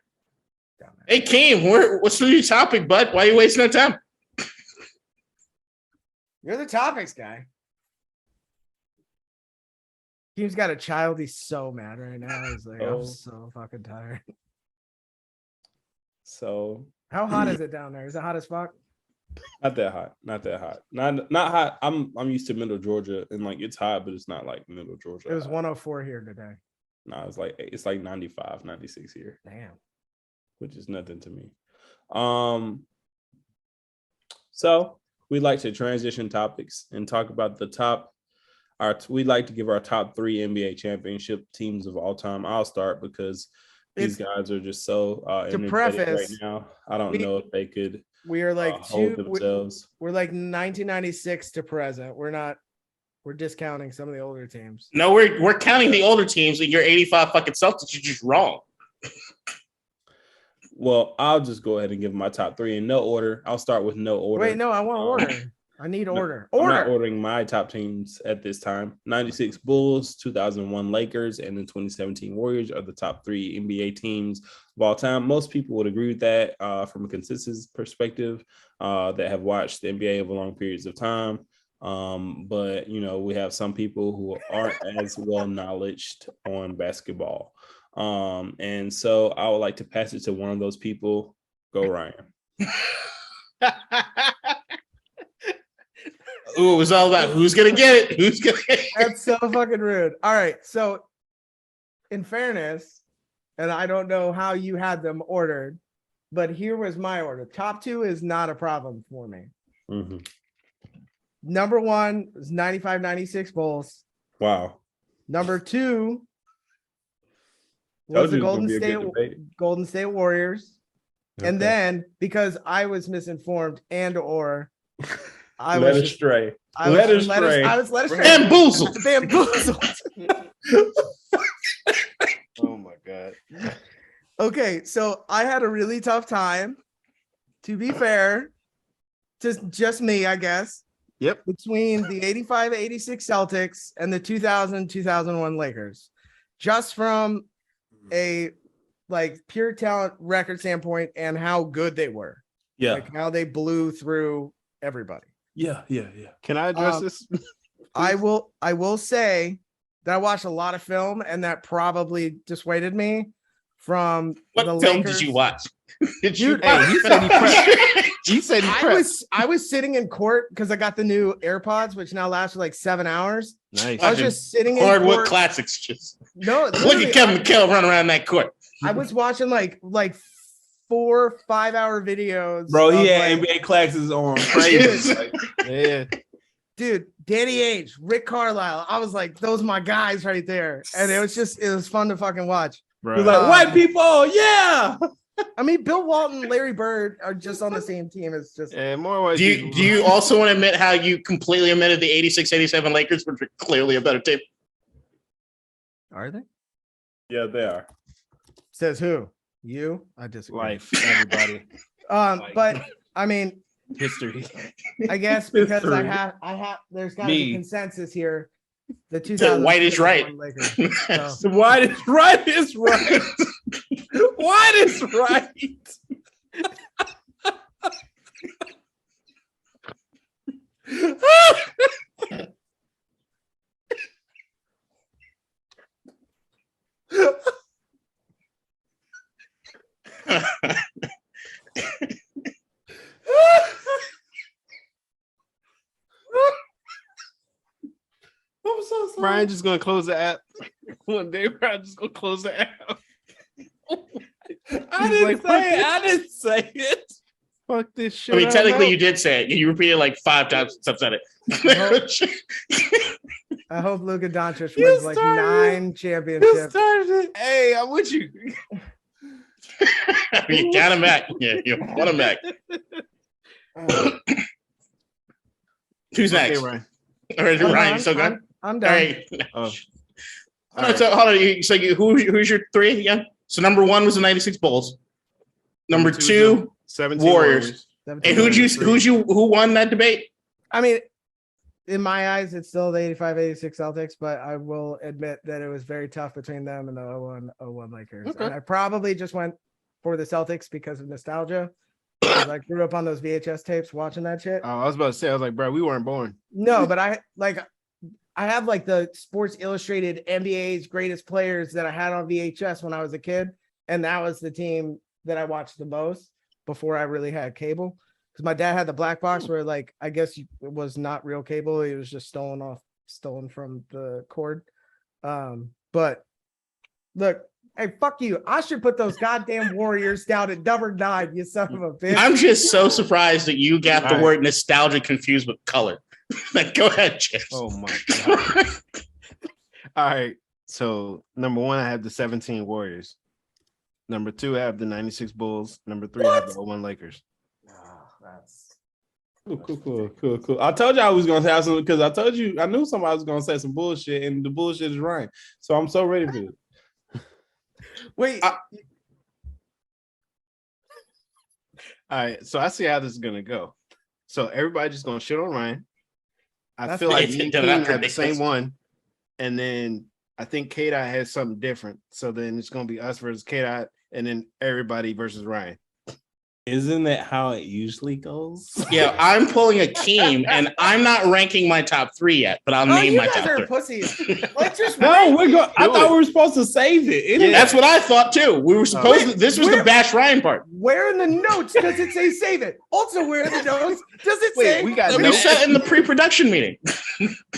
Damn it. Hey, Keem, what's the new topic, bud? Why are you wasting our time? You're the topics guy. Team's got a child. He's so mad right now. He's like, Oh. I'm so fucking tired. So How hot is it down there? Is it hot as fuck? not that hot. Not that hot. Not hot. I'm used to middle Georgia and like it's hot, but it's not like middle Georgia. It was hot. 104 here today. No, it's like 95, 96 here, Damn. which is nothing to me. So we'd like to transition topics and talk about the top. We'd like to give our top 3 NBA championship teams of all time. I'll start because these guys are just so energetic preface, right now. I don't know if they could We are like hold themselves. we're like 1996 to present. We're discounting some of the older teams. No, we're counting the older teams, and your 85 fucking Celtics. You're just wrong. Well, I'll just go ahead and give my top 3 in no order. I'll start with no order. Wait, no, I want order. I need order. I'm not Order. ordering my top teams at this time. 96 Bulls, 2001 Lakers, and the 2017 Warriors are the top 3 NBA teams of all time. Most people would agree with that from a consensus perspective that have watched the NBA over long periods of time. But, you know, we have some people who aren't as well knowledged on basketball. And so I would like to pass it to one of those people. Go, Ryan. Ooh, it was all about who's gonna get it. Who's gonna get it? That's so fucking rude. All right. So, in fairness, and I don't know how you had them ordered, but here was my order. Top 2 is not a problem for me. Mm-hmm. Number 1 is 95-96 Bulls. Wow. Number 2 Told was the you it was gonna be a good debate. Golden State Warriors. And Okay. then because I was misinformed and or I led was astray. I Led was astray. I was led astray. Bamboozled. Bamboozled. Oh my god. Okay, so I had a really tough time. To be fair, just me, I guess. Yep. Between the 85-86 Celtics and the 2000-2001 Lakers. Just from a like pure talent record standpoint and how good they were. Yeah. Like how they blew through everybody. Yeah. Can I address this? I will say that I watched a lot of film and that probably dissuaded me from What the film Lakers. did you watch? Did you? Dude, Hey, he said he prepped. He said he prepped. I was sitting in court because I got the new AirPods, which now last for like 7 hours. Nice. I was just sitting in Hardwood court. classics. Just No, look literally, at Kevin McHale run around that court. I was watching like 4 5-hour videos. Bro, he of, had like, NBA classes on crazy. Like, Yeah. dude, Danny Ainge, Rick Carlisle. I was like, those are my guys right there. And it was fun to fucking watch. Bro. he was like, white people, yeah. I mean, Bill Walton, Larry Bird are just on the same team. It's just Yeah, more white Do people. you also want to admit how you completely omitted the 86-87 Lakers, which are clearly a better team? are they? Yeah, they are. Says who? You? I disagree. life, everybody, But I mean, history. I guess because History. I have there's gotta be Me. consensus here. The 2000 white is right. Lakers. So, The white is right is right. White is right. I'm so sorry. Brian just gonna close the app. One day, Brian just gonna close the app. I didn't like, say it. I didn't say it. Fuck this shit. I mean, I'm technically, out. you did say it. You repeated it like 5 times since I've said it. I hope Luka Doncic You wins like started 9 You championships. started it. Hey, I'm with you. You got him back. Yeah, you want him back. Who's Okay, next? Ryan. All right, Ryan, you still I'm, going? I'm All done. right. Oh. Hold on, so hold on. So who's your 3 again? So number 1 was the 96 Bulls. Number 2, 17 Warriors. And who won that debate? I mean, in my eyes, it's still the 85-86 Celtics, but I will admit that it was very tough between them and the 01 Lakers. Okay. And I probably just went for the Celtics because of nostalgia. Because I grew up on those VHS tapes watching that shit. I was about to say, I was like, bro, we weren't born. No, but I have like the Sports Illustrated NBA's greatest players that I had on VHS when I was a kid. And that was the team that I watched the most before I really had cable. Because my dad had the black box where, like, I guess it was not real cable. It was just stolen from the cord. But look, hey, fuck you. I should put those goddamn Warriors down at number 9, you son of a bitch. I'm just so surprised that you got the All right. word nostalgia confused with color. Like, go ahead, James. Oh my God. All right. So number 1, I have the 17 Warriors. Number 2, I have the 96 Bulls. Number 3, I have the 01 Lakers. That's Cool. I told you I was gonna say something because I told you I knew somebody was gonna say some bullshit, and the bullshit is right. So I'm so ready for it. wait. All right. So I see how this is gonna go. So everybody just gonna shit on Ryan. I That's feel like nice. me and No, King that's have the same ridiculous. one. And then I think K-Dot has something different. So then it's gonna be us versus K-Dot, and then everybody versus Ryan. Isn't that how it usually goes? Yeah, I'm pulling a Keem, and I'm not ranking my top 3 yet, but I'll name you my guys top are 3. pussies. Let's just No, we're going. I Do thought it. we were supposed to save it. Yeah. That's what I thought too. We were supposed to. This was the where- Bash Ryan part. Where in the notes does it say save it? Also, where in the notes does it say? we got That we notes. said in the pre-production meeting.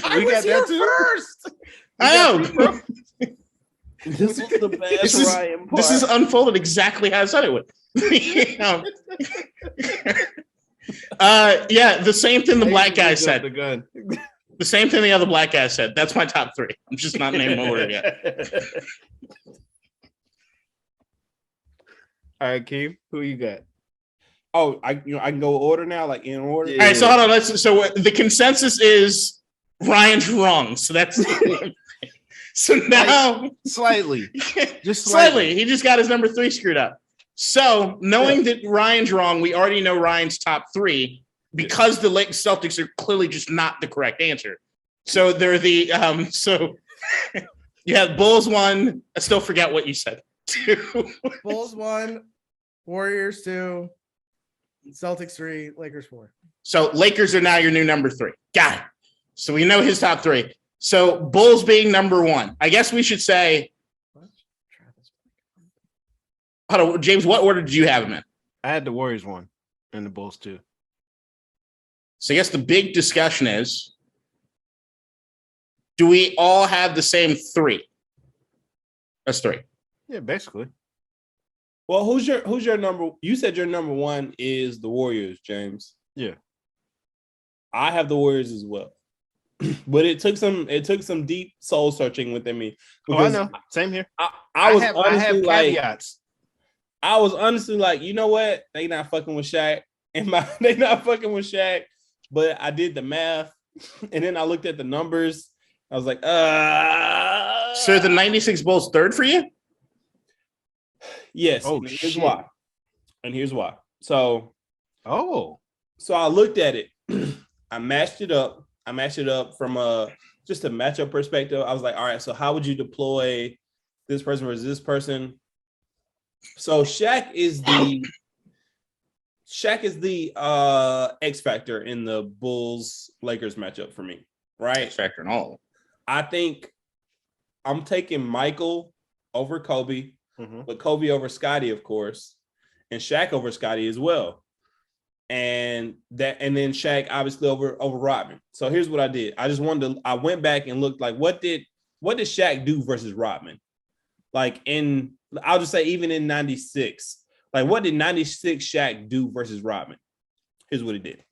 I we was got here that too? first. I know. This was the best This is- Ryan part. This is unfolded exactly how I said it would. Yeah, the same thing the black guy said. The gun. The same thing the other black guy said. That's my top 3. I'm just not naming order yet. All right, Keith, who you got? Oh, I can go order now, like in order. Yeah. All right, so hold on. So the consensus is Ryan's wrong. So that's so now Slightly. Just slightly. He just got his number 3 screwed up. So knowing that Ryan's wrong, we already know Ryan's top 3 because the Lake Celtics are clearly just not the correct answer. So they're the so you have Bulls 1. I still forget what you said. 2. Bulls 1, Warriors 2, Celtics 3, Lakers 4. So Lakers are now your new number 3. Got it. So we know his top 3. So Bulls being number 1. I guess we should say, hold on, James, what order did you have him in? I had the Warriors 1 and the Bulls 2. So I guess the big discussion is, do we all have the same 3? That's 3. Yeah, basically. Well, who's your number? You said your number 1 is the Warriors, James. Yeah. I have the Warriors as well. But it took some deep soul searching within me. Oh, I know. Same here. I was have honestly like, caveats. I was honestly like, you know what? They not fucking with Shaq. They not fucking with Shaq. But I did the math, and then I looked at the numbers. I was like, So the 96 Bulls 3rd for you? Yes. Oh, and here's shit. why. And here's why. So I looked at it. I matched it up. From just a matchup perspective. I was like, all right, so how would you deploy this person versus this person? So Shaq is the X factor in the Bulls Lakers matchup for me, right? Factor in all of them. I think I'm taking Michael over Kobe, Mhm. but Kobe over Scottie, of course, and Shaq over Scottie as well. And then Shaq obviously over Rodman. So here's what I did. I went back and looked like what did Shaq do versus Rodman? Like I'll just say even in 96, like what did 96 Shaq do versus Rodman? Here's what he did.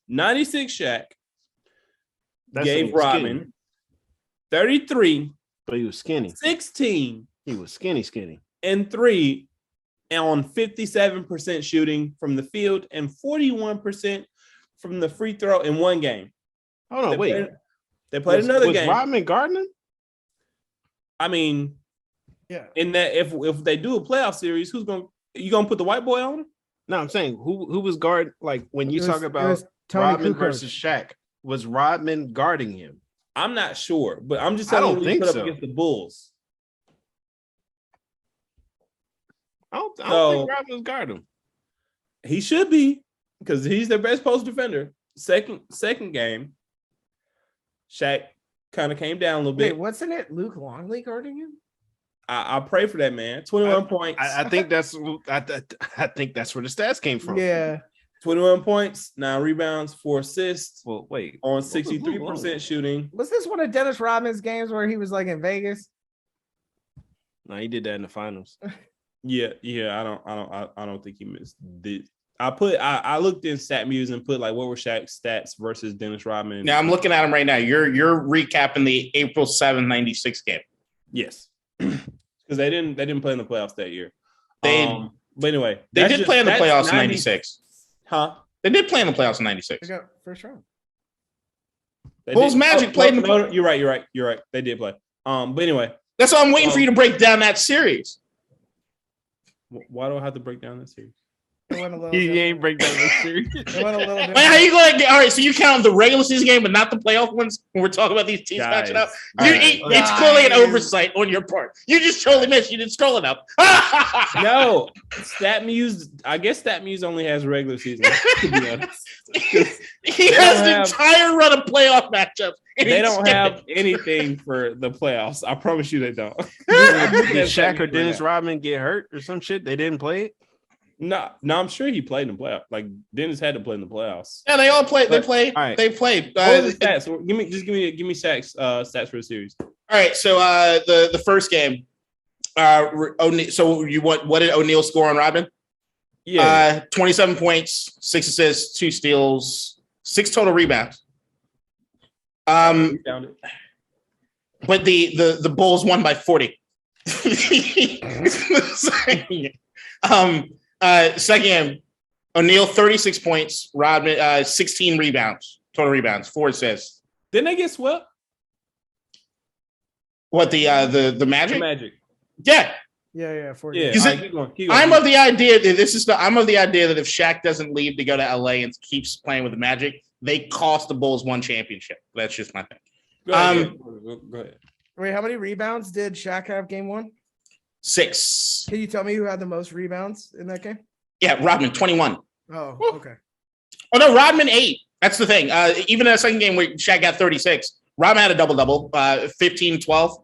96 Shaq That's gave when he was skinny. Rodman 33, But he was skinny. 16, He was skinny. and 3 on 57% shooting from the field and 41% from the free throw in one game. Hold on, wait. They played another was game. Rodman Gardner? I mean, Yeah. in that if they do a playoff series, you gonna put the white boy on him? No, I'm saying who was guard like when you talk It about was Tony Rodman Kukoc. versus Shaq, was Rodman guarding him? I'm not sure, but I'm just I telling don't you, think put up so. against the Bulls. I don't So- think Rodman was guarding him. He should be because he's their best post defender. Second game, Shaq kind of came down a little Wait, bit. wasn't it Luke Longley guarding him? I pray for that man. 21 points. I think that's I think that's where the stats came from. Yeah. 21 points, 9 rebounds, 4 assists Well, wait. on What was Luke 63% Longley? shooting. Was this one of Dennis Rodman's games where he was like in Vegas? No, he did that in the finals. Yeah. I don't think he missed. I looked in StatMuse and put like what were Shaq's stats versus Dennis Rodman. Now I'm looking at him right now. You're recapping the April 7, 96 game. Yes, because they didn't play in the playoffs that year. They- But anyway, They did play in the that's playoffs in 96. Huh? They did play in the playoffs in 96. They got first round. They Bulls did- Magic played in the- No, you're right. They did play. But anyway, That's why I'm waiting for you to break down that series. why do I have to break down this series? It went a little He different. ain't break down the series. It went a little Wait, how different. you going to all right? So you count the regular season game, but not the playoff ones when we're talking about these teams matching up. It's clearly an oversight on your part. You just totally missed. You didn't scroll it up. No, StatMuse. I guess StatMuse only has regular season. To be honest, He has the entire run of playoff matchups. and they he don't skipped have it. anything for the playoffs. I promise you, they don't. Did Shaq or Dennis Rodman get hurt or some shit? They didn't play it. No, I'm sure he played in the playoffs. Like Dennis had to play in the playoffs. Yeah, they all played. They But- played. all right. They played. What are the stats? Give me Shaq's stats for the series. All right. So the first game. So what did O'Neal score on Rodman? Yeah, 27 points, 6 assists, 2 steals, 6 total rebounds. Rebounded. But the Bulls won by 40. Second game, O'Neal 36 points, Rodman 16 rebounds, total rebounds, 4 assists. Didn't they get swept? What the The Magic? Magic. Yeah. Yeah, 40. Yeah, Is all it- right, keep going. I'm of the idea that if Shaq doesn't leave to go to LA and keeps playing with the Magic, they cost the Bulls 1 championship. That's just my thing. Go ahead. Go ahead. Wait, how many rebounds did Shaq have game 1? 6. Can you tell me who had the most rebounds in that game? Yeah, Rodman 21. Oh, okay. Oh no, Rodman 8. That's the thing. Even in the second game where Shaq got 36, Rodman had a double-double, 15, 12.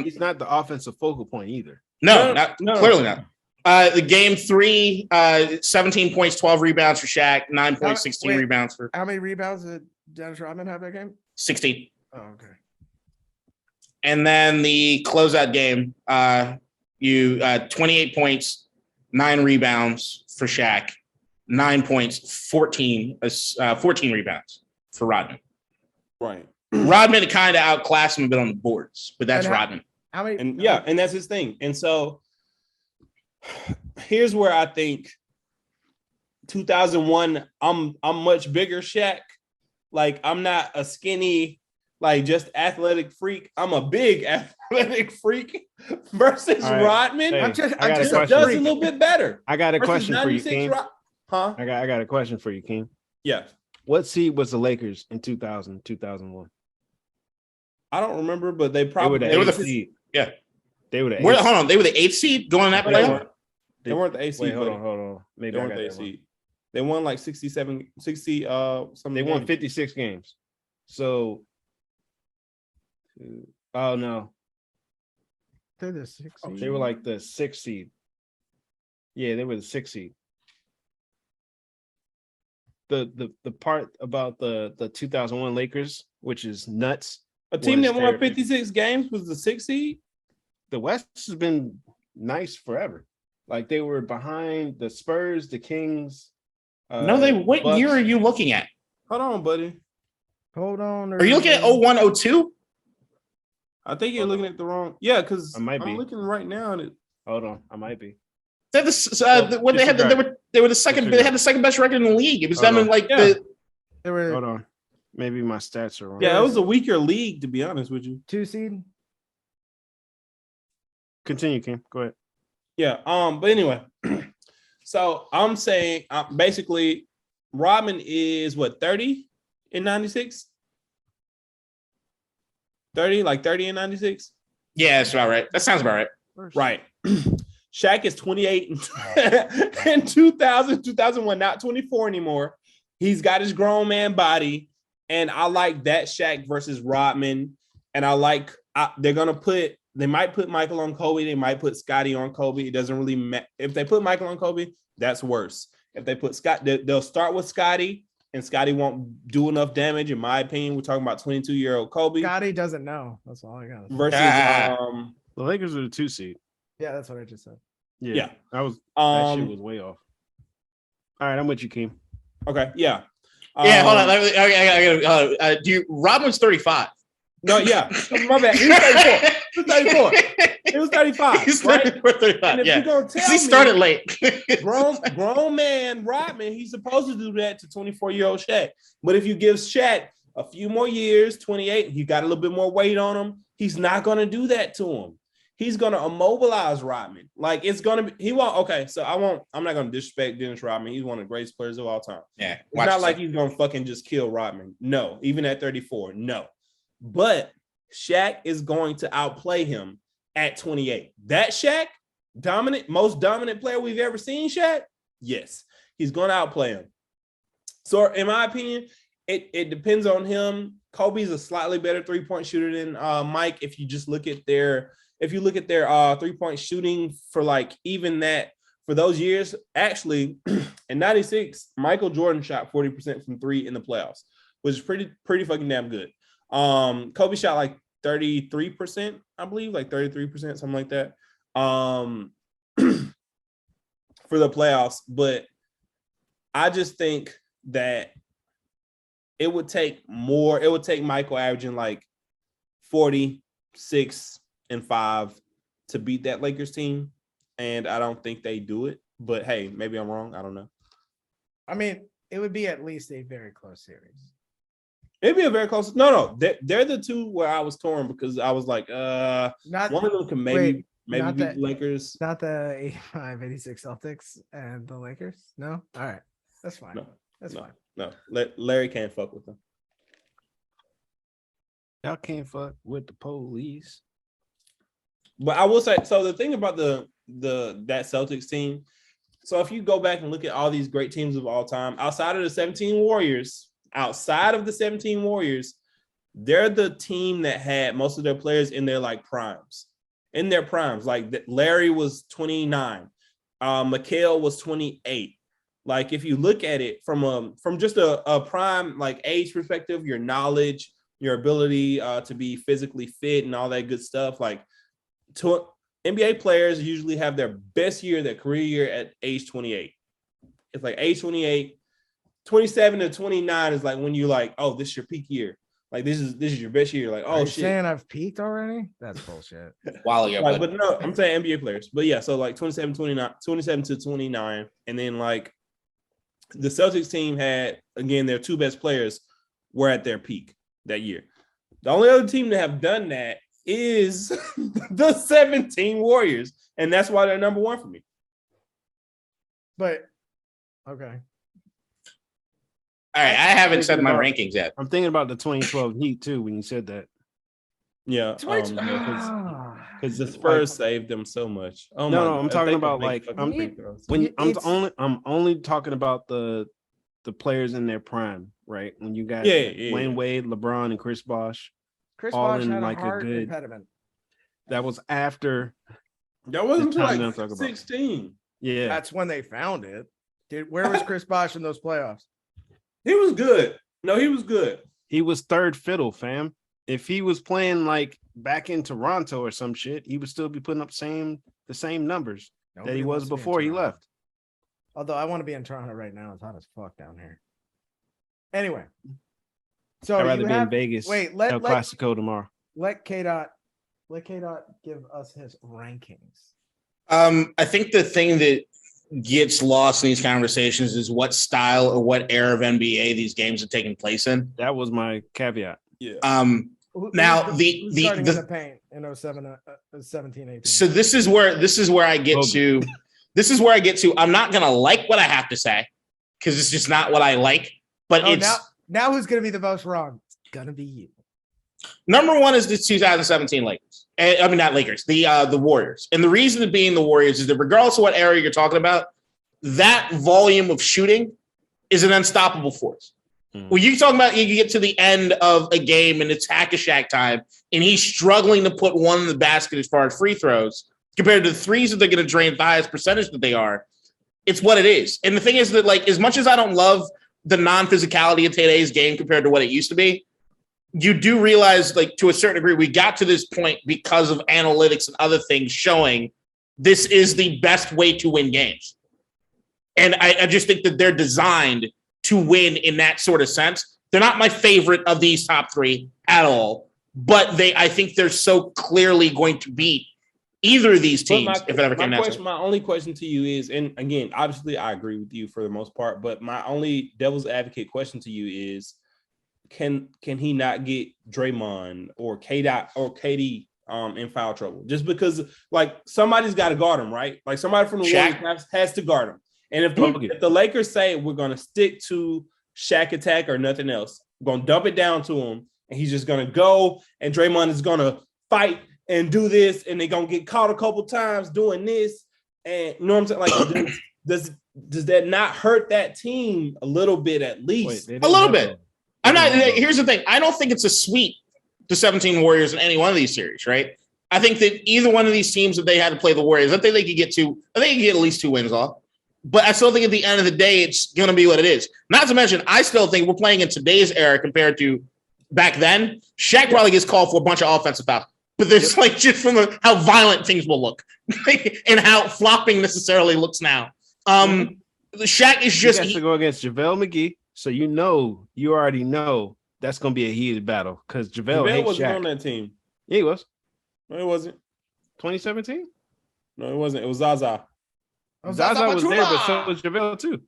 He's not the offensive focal point either. No, No. clearly not. The game 3, 17 points, 12 rebounds for Shaq, 9 points, 16 Wait. rebounds for How many rebounds did Dennis Rodman have that game? 16. Oh, okay. And then the closeout game, 28 points, 9 rebounds for Shaq, 9 points, 14 rebounds for Rodman. Right. Rodman kind of outclassed him a bit on the boards, but that's And how- Rodman. How many? And yeah, and that's his thing. And so here's where I think 2001, I'm much bigger Shaq. Like I'm not a skinny, like just athletic freak. I'm a big athletic freak versus All right. Rodman. Hey, I'm just I got a Just question. does a little bit better. I got a Versus question for you, 96 King. Huh? I got a question for you, King. Yeah. What seed was the Lakers in 2000, 2001? I don't remember, but they probably They were the- seed. yeah. They were the Hold eighth. on, they were the 8th seed going in that They playoff? weren't. They weren't the AC. Wait, hold on. Maybe They I weren't got the that wrong. AC. They won like 60 something. They won games. 56 games. So, oh no, They're the 6 seed. they were like the 6th seed. Yeah, they were the 6th seed. The part about the 2001 Lakers, which is nuts. A team was that won their- 56 games was the 6th seed. The West has been nice forever. Like they were behind the Spurs, the Kings. No, what Bucks. year are you looking at? Hold on, buddy. Hold on. Are you looking at 01, 02? I think you're looking at the wrong. Yeah, because I might I'm be. looking right now and it. Hold on, I might be. They had they were the second. They had the second best record in the league. It was them and like Yeah. the They were Hold on. Maybe my stats are wrong. Yeah, it was a weaker league, to be honest with you. 2 seed. Continue, Kim. Go ahead. Yeah. But anyway, So I'm saying basically Rodman is what 30 in 96? 30, like 30 in 96? Yeah, that's about right. That sounds about right. Right. Shaq is 28 in 2000, 2001, not 24 anymore. He's got his grown man body. And I like that Shaq versus Rodman. And I like, they might put Michael on Kobe. They might put Scotty on Kobe. It doesn't really matter. If they put Michael on Kobe, that's worse. If they put Scott, they'll start with Scotty, and Scotty won't do enough damage. In my opinion, we're talking about 22-year-old Kobe. Scotty doesn't know. That's all I got. Versus, the Lakers are the 2 seed. Yeah, that's what I just said. Yeah. That shit was way off. All right, I'm with you, Keem. Okay, yeah. Yeah, hold on. I gotta, Rodman's 35. No, yeah. My bad. He was 34. He was 34. It was 35. He's right? 35. And if Yeah. you're gonna tell He started late. grown man Rodman, he's supposed to do that to 24-year-old Shaq. But if you give Shaq a few more years, 28, he got a little bit more weight on him, he's not gonna do that to him. He's gonna immobilize Rodman. Like it's gonna be, he won't. Okay, so I'm not gonna disrespect Dennis Rodman. He's one of the greatest players of all time. Yeah, it's not like he's gonna fucking just kill Rodman. No, even at 34, no. But Shaq is going to outplay him at 28. That Shaq, most dominant player we've ever seen, Shaq. Yes, he's gonna outplay him. So, in my opinion, it depends on him. Kobe's a slightly better 3-point shooter than Mike. If you just look at their 3-point shooting for like even that for those years, actually in 96, Michael Jordan shot 40% from 3 in the playoffs, which is pretty fucking damn good. Kobe shot like 33%, I believe, like 33%, something like that. For the playoffs, but I just think that it would take Michael averaging like 46 and 5 to beat that Lakers team. And I don't think they do it. But hey, maybe I'm wrong. I don't know. I mean, it would be at least a very close series. It'd be a very close. No. They're the two where I was torn because I was like, not one of them can maybe beat the Lakers. Not the 85, 86 Celtics and the Lakers. No? All right. That's fine. That's fine. No. Larry can't fuck with them. Y'all can't fuck with the police. But I will say, so the thing about that Celtics team, so if you go back and look at all these great teams of all time, outside of the 17 Warriors, they're the team that had most of their players in their like primes. Like Larry was 29, Mikhail was 28. Like if you look at it from just a prime like age perspective, your knowledge, your ability to be physically fit and all that good stuff, like NBA players usually have their best year, their career year at age 28. It's like age 28, 27 to 29 is like when you're like, oh, this is your peak year. Like this is your best year. Like, oh shit. Saying I've peaked already? That's bullshit. While ago, like, but no, I'm saying NBA players. But yeah, so like 27 to 29. And then like the Celtics team had, again, their two best players were at their peak that year. The only other team to have done that is the 17 Warriors. And that's why they're number one for me. But, okay. All right, I haven't said my rankings yet. I'm thinking about the 2012 Heat too when you said that. Yeah, because the Spurs saved them so much. Oh no, I'm talking about like I'm only talking about the players in their prime, right? When you got Wayne Wade, LeBron, and Chris Bosh. Chris Bosh had like a heart impediment. That was after. That wasn't until like 16. Yeah, that's when they found it. Where was Chris Bosh in those playoffs? He was good. No, he was good. He was third fiddle, fam. If he was playing like back in Toronto or some shit, he would still be putting up the same numbers that he was before he left. Although I want to be in Toronto right now. It's hot as fuck down here. Anyway. So I'd rather be in Vegas. Wait, El Clasico tomorrow. Let K-Dot give us his rankings. I think the thing that gets lost in these conversations is what style or what era of NBA these games are taking place in. That was my caveat. Yeah. Now the paint in 17, 18. So this is where I get to This is where I get to. I'm not going to like what I have to say because it's just not what I like. But now who's going to be the most wrong? It's going to be you. Number one is the 2017 Lakers. I mean, not Lakers, the Warriors. And the reason of being the Warriors is that regardless of what area you're talking about, that volume of shooting is an unstoppable force. When you talk about you get to the end of a game and it's hack-a-shack time and he's struggling to put one in the basket as far as free throws compared to the threes that they're going to drain the highest percentage that they are, it's what it is. And the thing is that, like, as much as I don't love the non-physicality of today's game compared to what it used to be, you do realize, like, to a certain degree, we got to this point because of analytics and other things showing this is the best way to win games. And I just think that they're designed to win in that sort of sense. They're not my favorite of these top three at all, but I think they're so clearly going to beat either of these teams if it ever came down to it. My only question to you is, and again, obviously I agree with you for the most part, but my only devil's advocate question to you is, can he not get Draymond or KD in foul trouble? Just because, like, somebody's got to guard him, right? Like, somebody from the Warriors has to guard him. And if the Lakers say we're going to stick to Shaq attack or nothing else, we're going to dump it down to him, and he's just going to go, and Draymond is going to fight and do this, and they're going to get caught a couple times doing this. And you know what I'm saying? Like, does that not hurt that team a little bit at least? A little bit. Here's the thing. I don't think it's a sweep to 17 Warriors in any one of these series, right? I think that either one of these teams, if they had to play the Warriors, I think they could get at least 2 wins off. But I still think at the end of the day, it's going to be what it is. Not to mention, I still think we're playing in today's era compared to back then. Shaq probably gets called for a bunch of offensive fouls. But there's like just from how violent things will look and how flopping necessarily looks now. Shaq is just... He has to go against JaVale McGee. So you already know that's going to be a heated battle because JaVale wasn't Shaq. on that team. Yeah, he was. No, it wasn't. 2017? No, it wasn't. It was Zaza. Zaza was there, but so was JaVale too.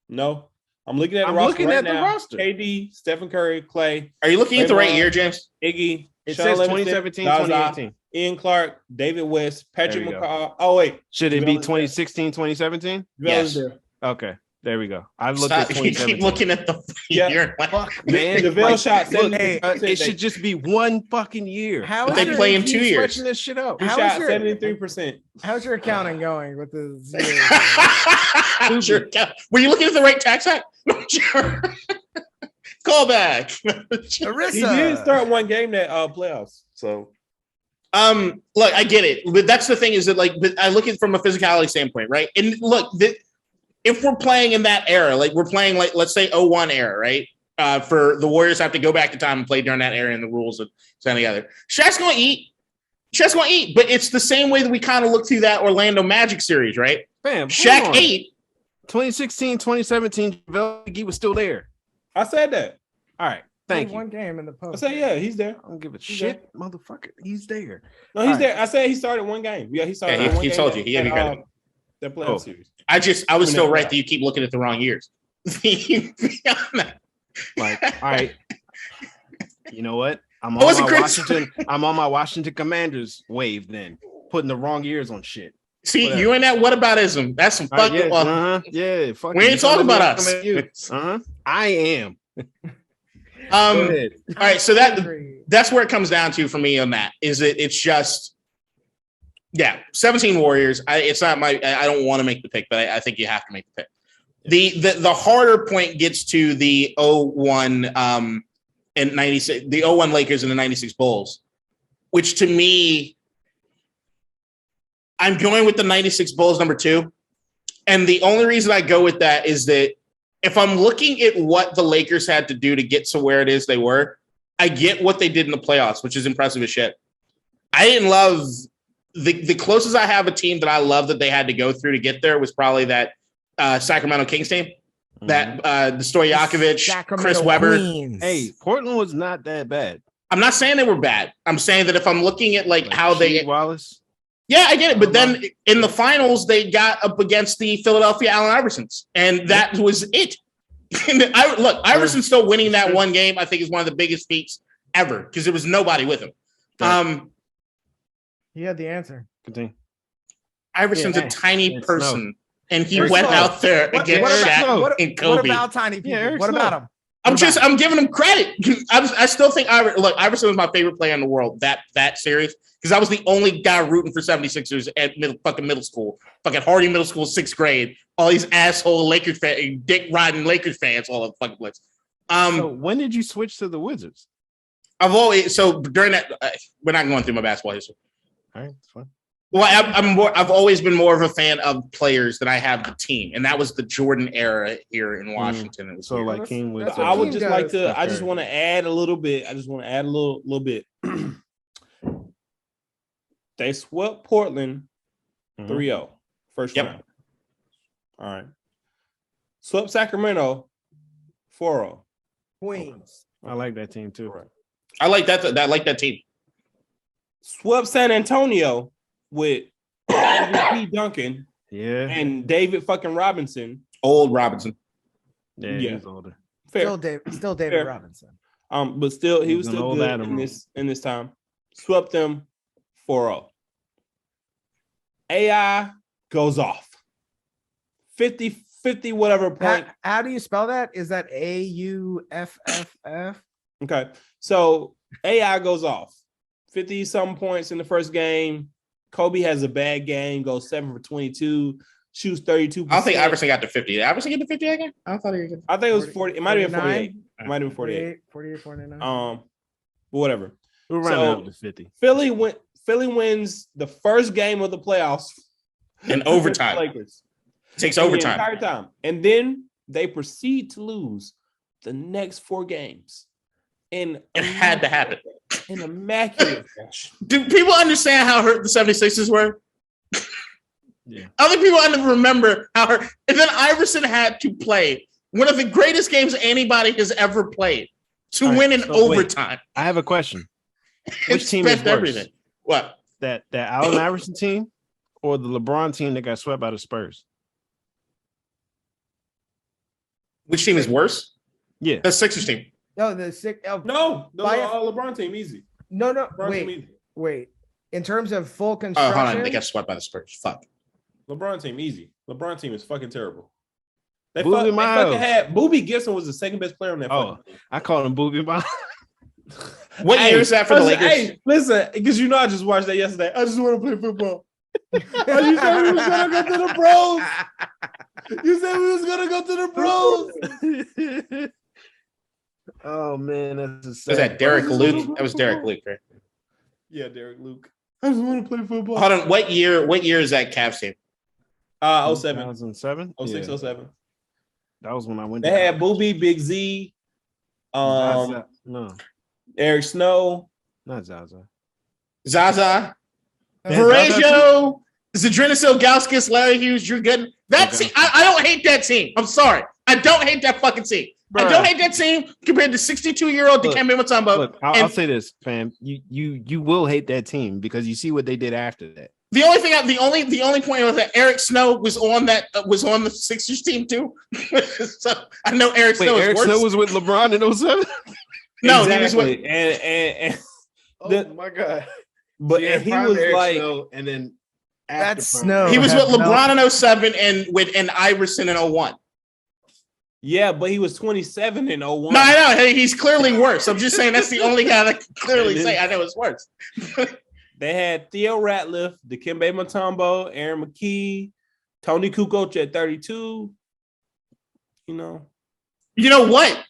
No, I'm looking at the roster. KD, Stephen Curry, Clay. Are you looking at the right year, James? Iggy. It says 2017, 2018. Ian Clark, David West, Patrick McCaw. Oh, wait. Should it be 2016, 2017? Yes. Okay. There we go. I looked at 2017. You keep looking at the year. Man, JaVale shot 70%. It should just be one fucking year. But they play in 2 years. This shit up. He shot 73%. How's your accounting going with the zero? Were you looking at the right tax act? Sure. Call back. Arissa. He did start one game that playoffs. So, look, I get it, but that's the thing is that, like, I look at it from a physicality standpoint, right? And look, if we're playing in that era, like we're playing, like, let's say 01 era, right? For the Warriors have to go back to time and play during that era and the rules of any other. Shaq's going to eat. But it's the same way that we kind of look through that Orlando Magic series, right? Bam, Shaq ate. 2016, 2017, JaVale was still there. I said that. All right. Thank you. One game in the post. I said, yeah, he's there. I don't give a shit, motherfucker. He's there. No, he's there. I said he started one game. Yeah, he started one game. He told you. He gave me credit. That playoff series. I was still right that you keep looking at the wrong years. Like, all right. You know what? I'm on my Washington Commanders wave then, putting the wrong years on shit. See, whatever. You and that whataboutism. That's some fucking yeah. We ain't talking about us. I am. All right, so that's where it comes down to for me on that. It's just 17 Warriors. It's not I don't want to make the pick, but I think you have to make the pick. The harder point gets to the 01 and 96, the 01 Lakers and the 96 Bulls, which to me, I'm going with the 96 Bulls number 2. And the only reason I go with that is that if I'm looking at what the Lakers had to do to get to where it is they were, I get what they did in the playoffs, which is impressive as shit. I didn't love the closest I have a team that I love that they had to go through to get there was probably that Sacramento Kings team. That the Stojakovic, Chris Webber. Queens. Hey, Portland was not that bad. I'm not saying they were bad. I'm saying that if I'm looking at like how they Wallace. Yeah, I get it. But then in the finals, they got up against the Philadelphia Allen Iversons, and that was it. Iverson's still winning that one game. I think is one of the biggest feats ever because there was nobody with him. He had the answer. Continue. Iverson's a tiny It's person, and he Eric went Snow. out there against Shaq and Kobe. What about tiny people? Eric What Snow. about him? I'm giving him credit. I still think Iverson was my favorite player in the world that series because I was the only guy rooting for 76ers at middle school, fucking Hardy Middle School, 6th grade. All these asshole Lakers fans, dick riding Lakers fans, all over the fucking place. So when did you switch to the Wizards? During that we're not going through my basketball history. All right, it's fine. Well, I've always been more of a fan of players than I have the team, and that was the Jordan era here in Washington. It was So weird. like King was. I would just like to. Steph I just Curry. want to add a little bit. I just want to add a little bit. They swept Portland 3-0 first round. All right. Swept Sacramento 4-0. Queens. I like that team too. I like that. I like that team. Swept San Antonio with MVP Duncan Yeah. and David fucking Robinson. Old Robinson. Yeah, Yeah. he's older. Fair. Still David Fair. Robinson. But still he was He's an still old good animal. in this time. Swept them 4-0. AI goes off. 50 whatever point. How do you spell that? Is that AUFFF? Okay. So AI goes off. 50 some points in the first game. Kobe has a bad game, goes 7 for 22, shoots 32%. I don't think Iverson got to 50. Did Iverson get to 50 that game? I thought he was. I think it was 40. It might have been 48. 49? It might have been 48. 48, 49. But whatever. We're running So- up to 50. Philly wins the first game of the playoffs In overtime. Lakers. Takes In the overtime. entire time. And then they proceed to lose the next 4 games. In It had to happen. in immaculate fashion. Do people understand how hurt the 76ers were? Yeah. Other people remember how hurt. And then Iverson had to play one of the greatest games anybody has ever played to All right, win in so wait. overtime. I have a question. And Which team is spent worse? everything. What? That Allen Iverson team or the LeBron team that got swept by the Spurs? Which team is worse? Yeah. The Sixers team. No, the sick. Oh, No, the By- LeBron team easy. no. LeBron team Wait, easy. wait. In terms of full Oh, construction, hold on. They got swept by the Spurs. Fuck. LeBron team easy. LeBron team is fucking terrible. They, Booby fucking Miles. had Booby Gibson was the second best player on that. Oh, fucking team. I called him Booby Miles. What year is that for the Lakers? Hey, listen, because you know I just watched that yesterday. I just want to play football. Oh, you said we was gonna go to the pros. You said we was gonna go to the pros. Oh man, that's a Was sad that Derek What is Luke? this? That was Derek Luke, right? Yeah, Derek Luke. I just want to play football. Hold on. What year is that Cavs team? 07, 2007? 06, Yeah, 07. that was when I went They to had Booby, Big Z, Zaza. No, Eric Snow. not Zaza. Zaza, Zaza Varejao, Zadrinas Ilgauskas, Larry Hughes, Drew Gooden. That team, I don't hate that team. I'm sorry. I don't hate that fucking team. I don't hate that team compared to 62-year-old Look, Dikembe Mutombo. Look, I'll say this, fam. You will hate that team because you see what they did after that. The only thing, the only point was that Eric Snow was on the Sixers team too. So I know Eric Wait, Snow is Eric worse. Snow was with LeBron in 07? No, Exactly. he was with. And Oh my god! but and he was like, and then That's after Snow. He was with No. LeBron in 07 and Iverson in 01. yeah, but he was 27 in 01. No, I know. Hey, he's clearly worse. I'm just saying that's the only guy that can clearly say I know it's worse. They had Theo Ratliff, Dikembe Mutombo, Aaron McKee, Tony Kukoc at 32. You know, You know what?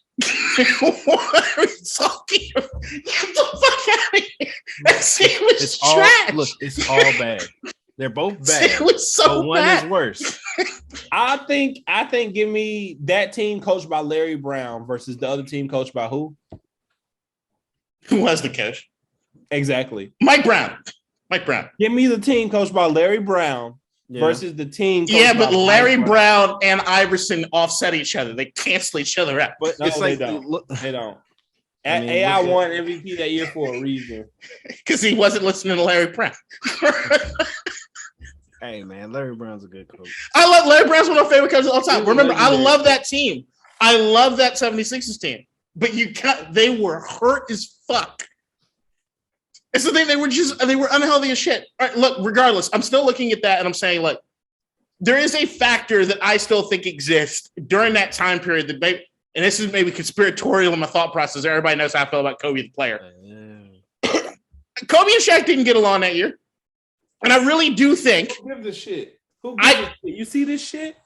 What are you talking about? Get the fuck out of here. That team was it's all trash. look, it's all bad. They're both bad. It was so but one bad. is worse. I think give me that team coached by Larry Brown versus the other team coached by who? Who was the coach? Exactly. Mike Brown. Mike Brown. Give me the team coached by Larry Brown Yeah. versus the team. Coached Yeah, by but Mike Larry Brown and Iverson offset each other. They cancel each other out. But No, it's like they don't. look, They don't. I mean, AI look at- won MVP that year for a reason. Because he wasn't listening to Larry Brown. hey man, Larry Brown's a good coach. I love Larry Brown's one of my favorite coaches of all time. He was Remember, I legendary. love that team. I love that 76ers team. But they were hurt as fuck. It's the thing. They were unhealthy as shit. All right, look, regardless, I'm still looking at that and I'm saying, like, there is a factor that I still think exists during that time period that maybe, and this is maybe conspiratorial in my thought process. Everybody knows how I feel about Kobe the player. Kobe and Shaq didn't get along that year. And I really do think. Who gives a shit? Who gives a shit? You see this shit?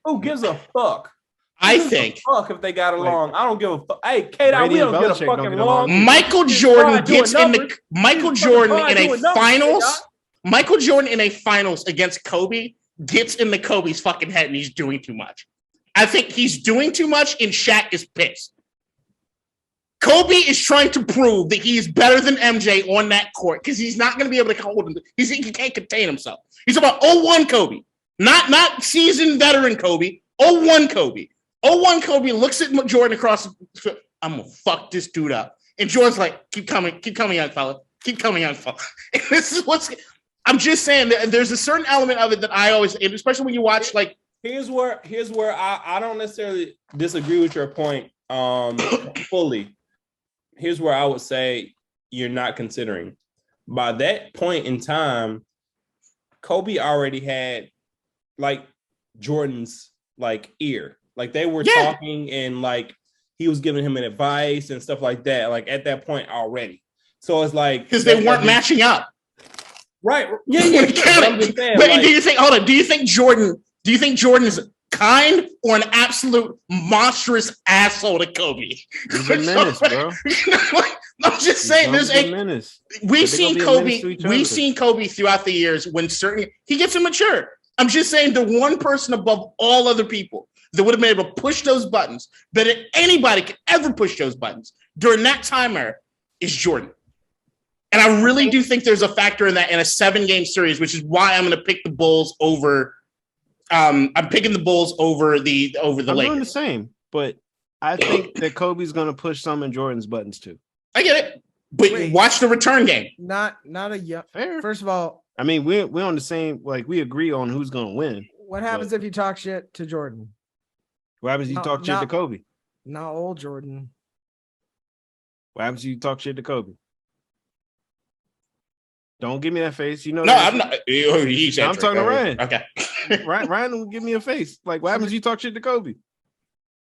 Who gives a fuck? Fuck if they got along. I don't give a fuck. Hey, Kate, we don't get a fucking along. Michael Jordan gets in the Michael Jordan in a finals. Michael Jordan in a finals against Kobe gets into Kobe's fucking head and he's doing too much. I think he's doing too much and Shaq is pissed. Kobe is trying to prove that he is better than MJ on that court because he's not going to be able to hold him. He can't contain himself. He's about 0-1 Kobe, not seasoned veteran Kobe. 0-1 Kobe. 0-1 Kobe looks at Jordan across. I'm gonna fuck this dude up, and Jordan's like, "Keep coming, young fella. Keep coming, young fella." And this is what's. I'm just saying that there's a certain element of it that I always, especially when you watch like. Here's where I don't necessarily disagree with your point fully. Here's where I would say you're not considering. By that point in time, Kobe already had like Jordan's like ear. Like they were talking and like he was giving him an advice and stuff like that. Like at that point already. So it's like because they weren't matching up. Right. Yeah. But do you think? Hold on. Do you think Jordan is kind or an absolute monstrous asshole to Kobe? He's a menace, bro. I'm just saying. There's a menace. We've seen Kobe throughout the years when he gets immature. I'm just saying the one person above all other people that would have been able to push those buttons, better than anybody could ever push those buttons during that time era is Jordan. And I really do think there's a factor in that in a 7-game series, which is why I'm going to pick the Bulls over. I'm picking the Bulls over the Lakers. I'm doing the same, but I think that Kobe's going to push some in Jordan's buttons too. I get it, but watch the return game. Not a fair. First of all, I mean we're on the same. Like we agree on who's going to win. What happens if you talk shit to Jordan? What happens if you talk shit to Kobe? Not old Jordan. What happens if you talk shit to Kobe? Don't give me that face. You know. No, that. I'm not. I'm talking to Ryan. Okay. Ryan will give me a face. Like, what happens if you talk shit to Kobe?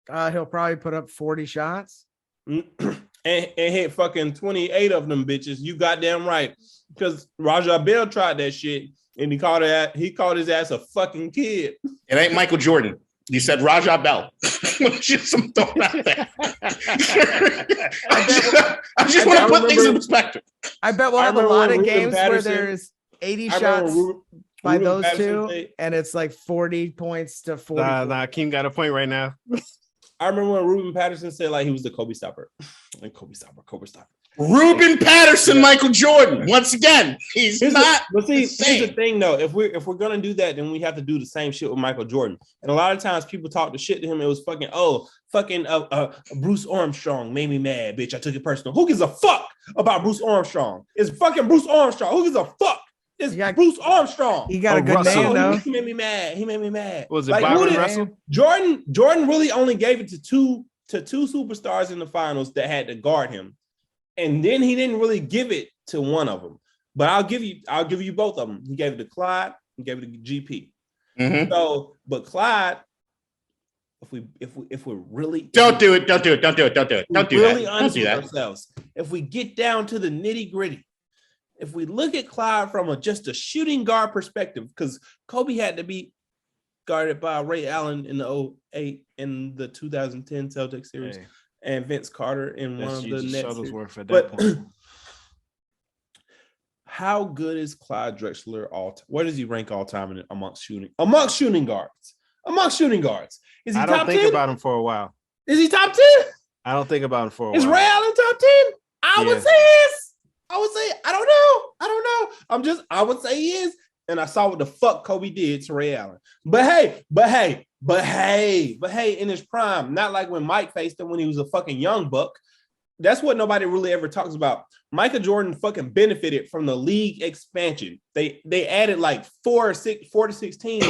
He'll probably put up 40 shots. and hit fucking 28 of them bitches. You goddamn right. Because Raja Bell tried that shit and he called his ass a fucking kid. It ain't Michael Jordan. You said Raja Bell. Just some thought out there. I just want to put things in perspective. I bet we'll have a lot of games where there's 80 shots by those two, and it's like 40 points to 40. Nah, Keem got a point right now. I remember when Ruben Patterson said like he was the Kobe stopper. Like Kobe stopper. Ruben Patterson, Michael Jordan. Once again, he's not. But see, here's the thing though. If we're gonna do that, then we have to do the same shit with Michael Jordan. And a lot of times people talk the shit to him. It was fucking Bruce Armstrong made me mad, bitch. I took it personal. Who gives a fuck about Bruce Armstrong? It's fucking Bruce Armstrong. Who gives a fuck? It's Bruce Armstrong. He got a good name though. He made me mad. Was it like, Byron Russell? Jordan really only gave it to two superstars in the finals that had to guard him. And then he didn't really give it to one of them, but I'll give you both of them. He gave it to Clyde. He gave it to GP. Mm-hmm. So, but Clyde, if we're really don't do that. Don't do that. Ourselves. If we get down to the nitty gritty, if we look at Clyde from just a shooting guard perspective, because Kobe had to be guarded by Ray Allen in the 2008 and the 2010 Celtics series. Hey. And Vince Carter in one of the Nets. But how good is Clyde Drexler where does he rank all time amongst shooting guards? Is he top 10? I don't think about him for a while. Is he top 10? I don't think about him for a while. Is Ray Allen top 10? I would say he is. I don't know. I would say he is. And I saw what the fuck Kobe did to Ray Allen. But hey, in his prime, not like when Mike faced him when he was a fucking young buck. that's what nobody really ever talks about. Michael Jordan fucking benefited from the league expansion. They added like 4 to 6 teams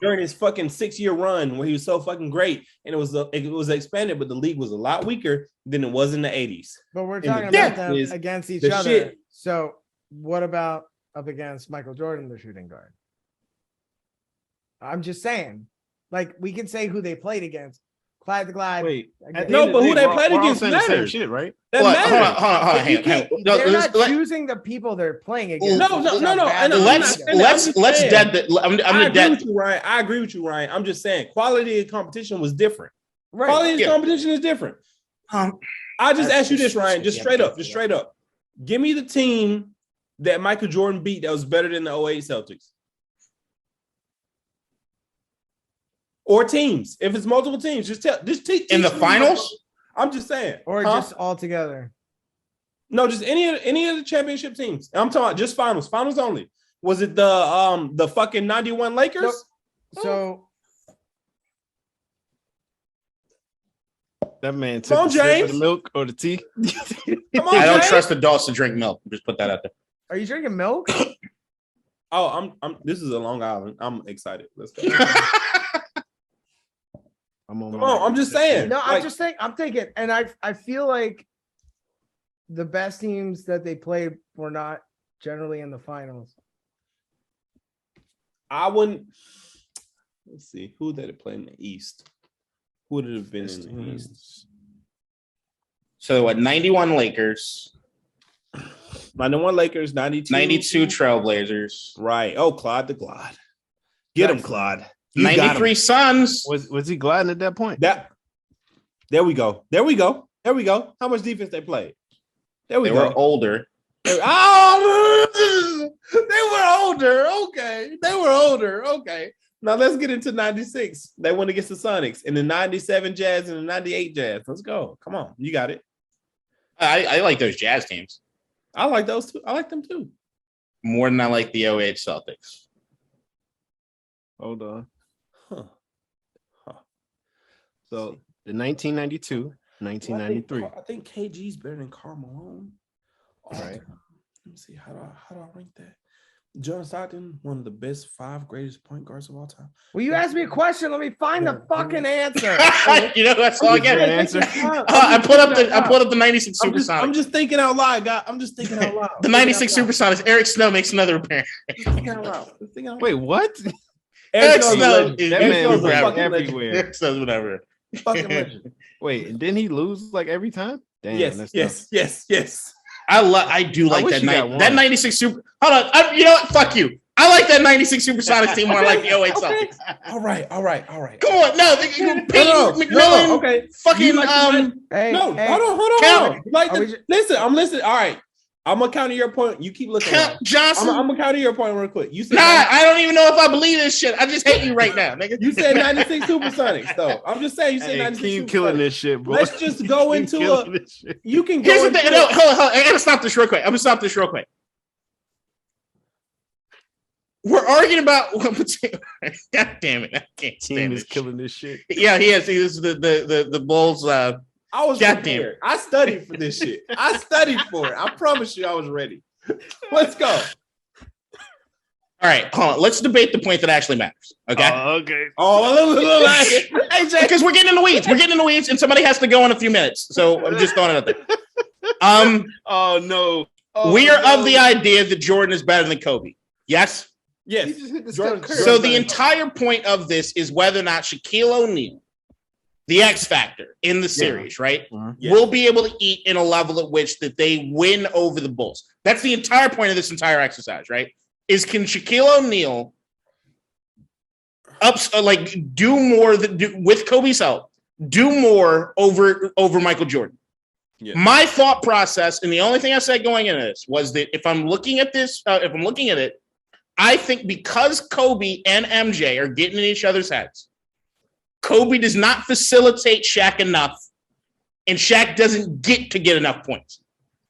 during his fucking 6-year run where he was so fucking great, and it was expanded, but the league was a lot weaker than it was in the 80s. But we're And talking the about difference them is against each the other. shit- So what about up against Michael Jordan, the shooting guard? I'm just saying, like, we can say who they played against. Clyde the Glide. Wait, against- No, but who they played we're all against saying the same matters. shit, right? That Hold matters. on, But you hang on. can't- No, they're not let- choosing the people they're playing against. No, It's just no, how no, bad and they I'm are. not saying that. let's I'm just saying. dead that. I'm I the agree dead. with you, Ryan. I agree with you, Ryan. I'm just saying quality of competition was different. Right. Quality of Yeah. competition is different. I just That's asked you this, just- Ryan. Just yeah, straight up. yeah. Just straight up. Give me the team that Michael Jordan beat that was better than the 08 Celtics. Or teams. If it's multiple teams, just teach In the me. finals? I'm just saying. Or Huh? just all together. No, just any of the championship teams. I'm talking about just finals. Finals only. Was it the fucking 91 Lakers? Nope. So That man Come on, took the sip of James. the milk or the tea. Come on, I don't James. trust adults to drink milk. Just put that out there. are you drinking milk? Oh, I'm this is a Long Island. I'm excited. Let's go. I'm on. Come on, I'm just saying. No, Like- I'm thinking, and I feel like the best teams that they played were not generally in the finals. I wouldn't. Let's see. Who did it play in the East? Who would it have been in the East? So what? 91 Lakers, 91 Lakers, 92. 92 Trailblazers, Right. Oh, Claude the Glide. Get him, Claude. You got 93 him. Suns. Was he gliding at that point? There we go. There we go. There we go. How much defense they played? There we They go. were older. Oh, they were older. Okay. They were older. Okay. Now let's get into 96. They went against the Sonics and the 97 Jazz and the 98 Jazz. Let's go. Come on. You got it. I like those Jazz teams I like those two. I like them too. more than I like the 08 Celtics. Hold on. Huh. So the 1992, 1993. I think KG's better than Karl Malone. All Right. Let me see. How do I rank that? John Stockton, one of the best 5 greatest point guards of all time. Well, you asked me a question. Let me find the fucking answer. You know, that's all I get. Good answer. I put up the 96 Supersonics. I'm just thinking out loud, guy. I'm just thinking out loud. The 96 Supersonics. Eric Snow makes another appearance. Thinking out loud. Thinking out loud. Wait, what? Eric Snow's a Snow legend. is That Eric man Snow's was a like fucking legend. everywhere. Eric Snow's whatever. Fucking legend. Wait, and didn't he lose like every time? Damn, Yes, that's yes, yes, yes. I do like wish that you got night. one. That 96 Super. Hold on. You know what? Fuck you. I like that 96 Supersonics team more like the 08 Okay. Celtics. All right. Come on. No, they can go Peyton, No, McMillan, okay. fucking You like Hey, No, hey, hold on. Count. Like Are we the, ju- listen, I'm listening. All right. I'm gonna counter your point. You keep looking. Count Johnson. I'm gonna counter your point real quick. You said Nah, I don't even know if I believe this shit. I just hate you right now, nigga. you said 96 Supersonics, though. I'm just saying you said Hey, 96 keep killing Supersonics. this shit, bro. Let's just go Keep into killing a. this shit. You can go. Here's the into thing. a- No, hold on. I gotta stop this real quick. I'm gonna stop this real quick. We're arguing about. God damn it! I can't Team stand is this. killing this shit. Yeah, he is. He is the Bulls. I was God prepared. I studied for this shit. I studied for it. I promise you, I was ready. Let's go. All right, hold on. Let's debate the point that actually matters. Okay. Okay. Oh, Hey, Jay, because we're getting in the weeds. We're getting in the weeds, and somebody has to go in a few minutes. So I'm just throwing it out there. Oh no. We are of the idea that Jordan is better than Kobe. Yes. yes. He just hit the Jordan Steph Curry. Curry. So the entire point of this is whether or not Shaquille O'Neal, the X factor in the series, right, Yes. will be able to eat in a level at which that they win over the Bulls. That's the entire point of this entire exercise, right? Is can Shaquille O'Neal do more with Kobe's help, do more over Michael Jordan? Yeah. My thought process, and the only thing I said going into this was that if I'm looking at this, if I'm looking at it, I think because Kobe and MJ are getting in each other's heads, Kobe does not facilitate Shaq enough, and Shaq doesn't get enough points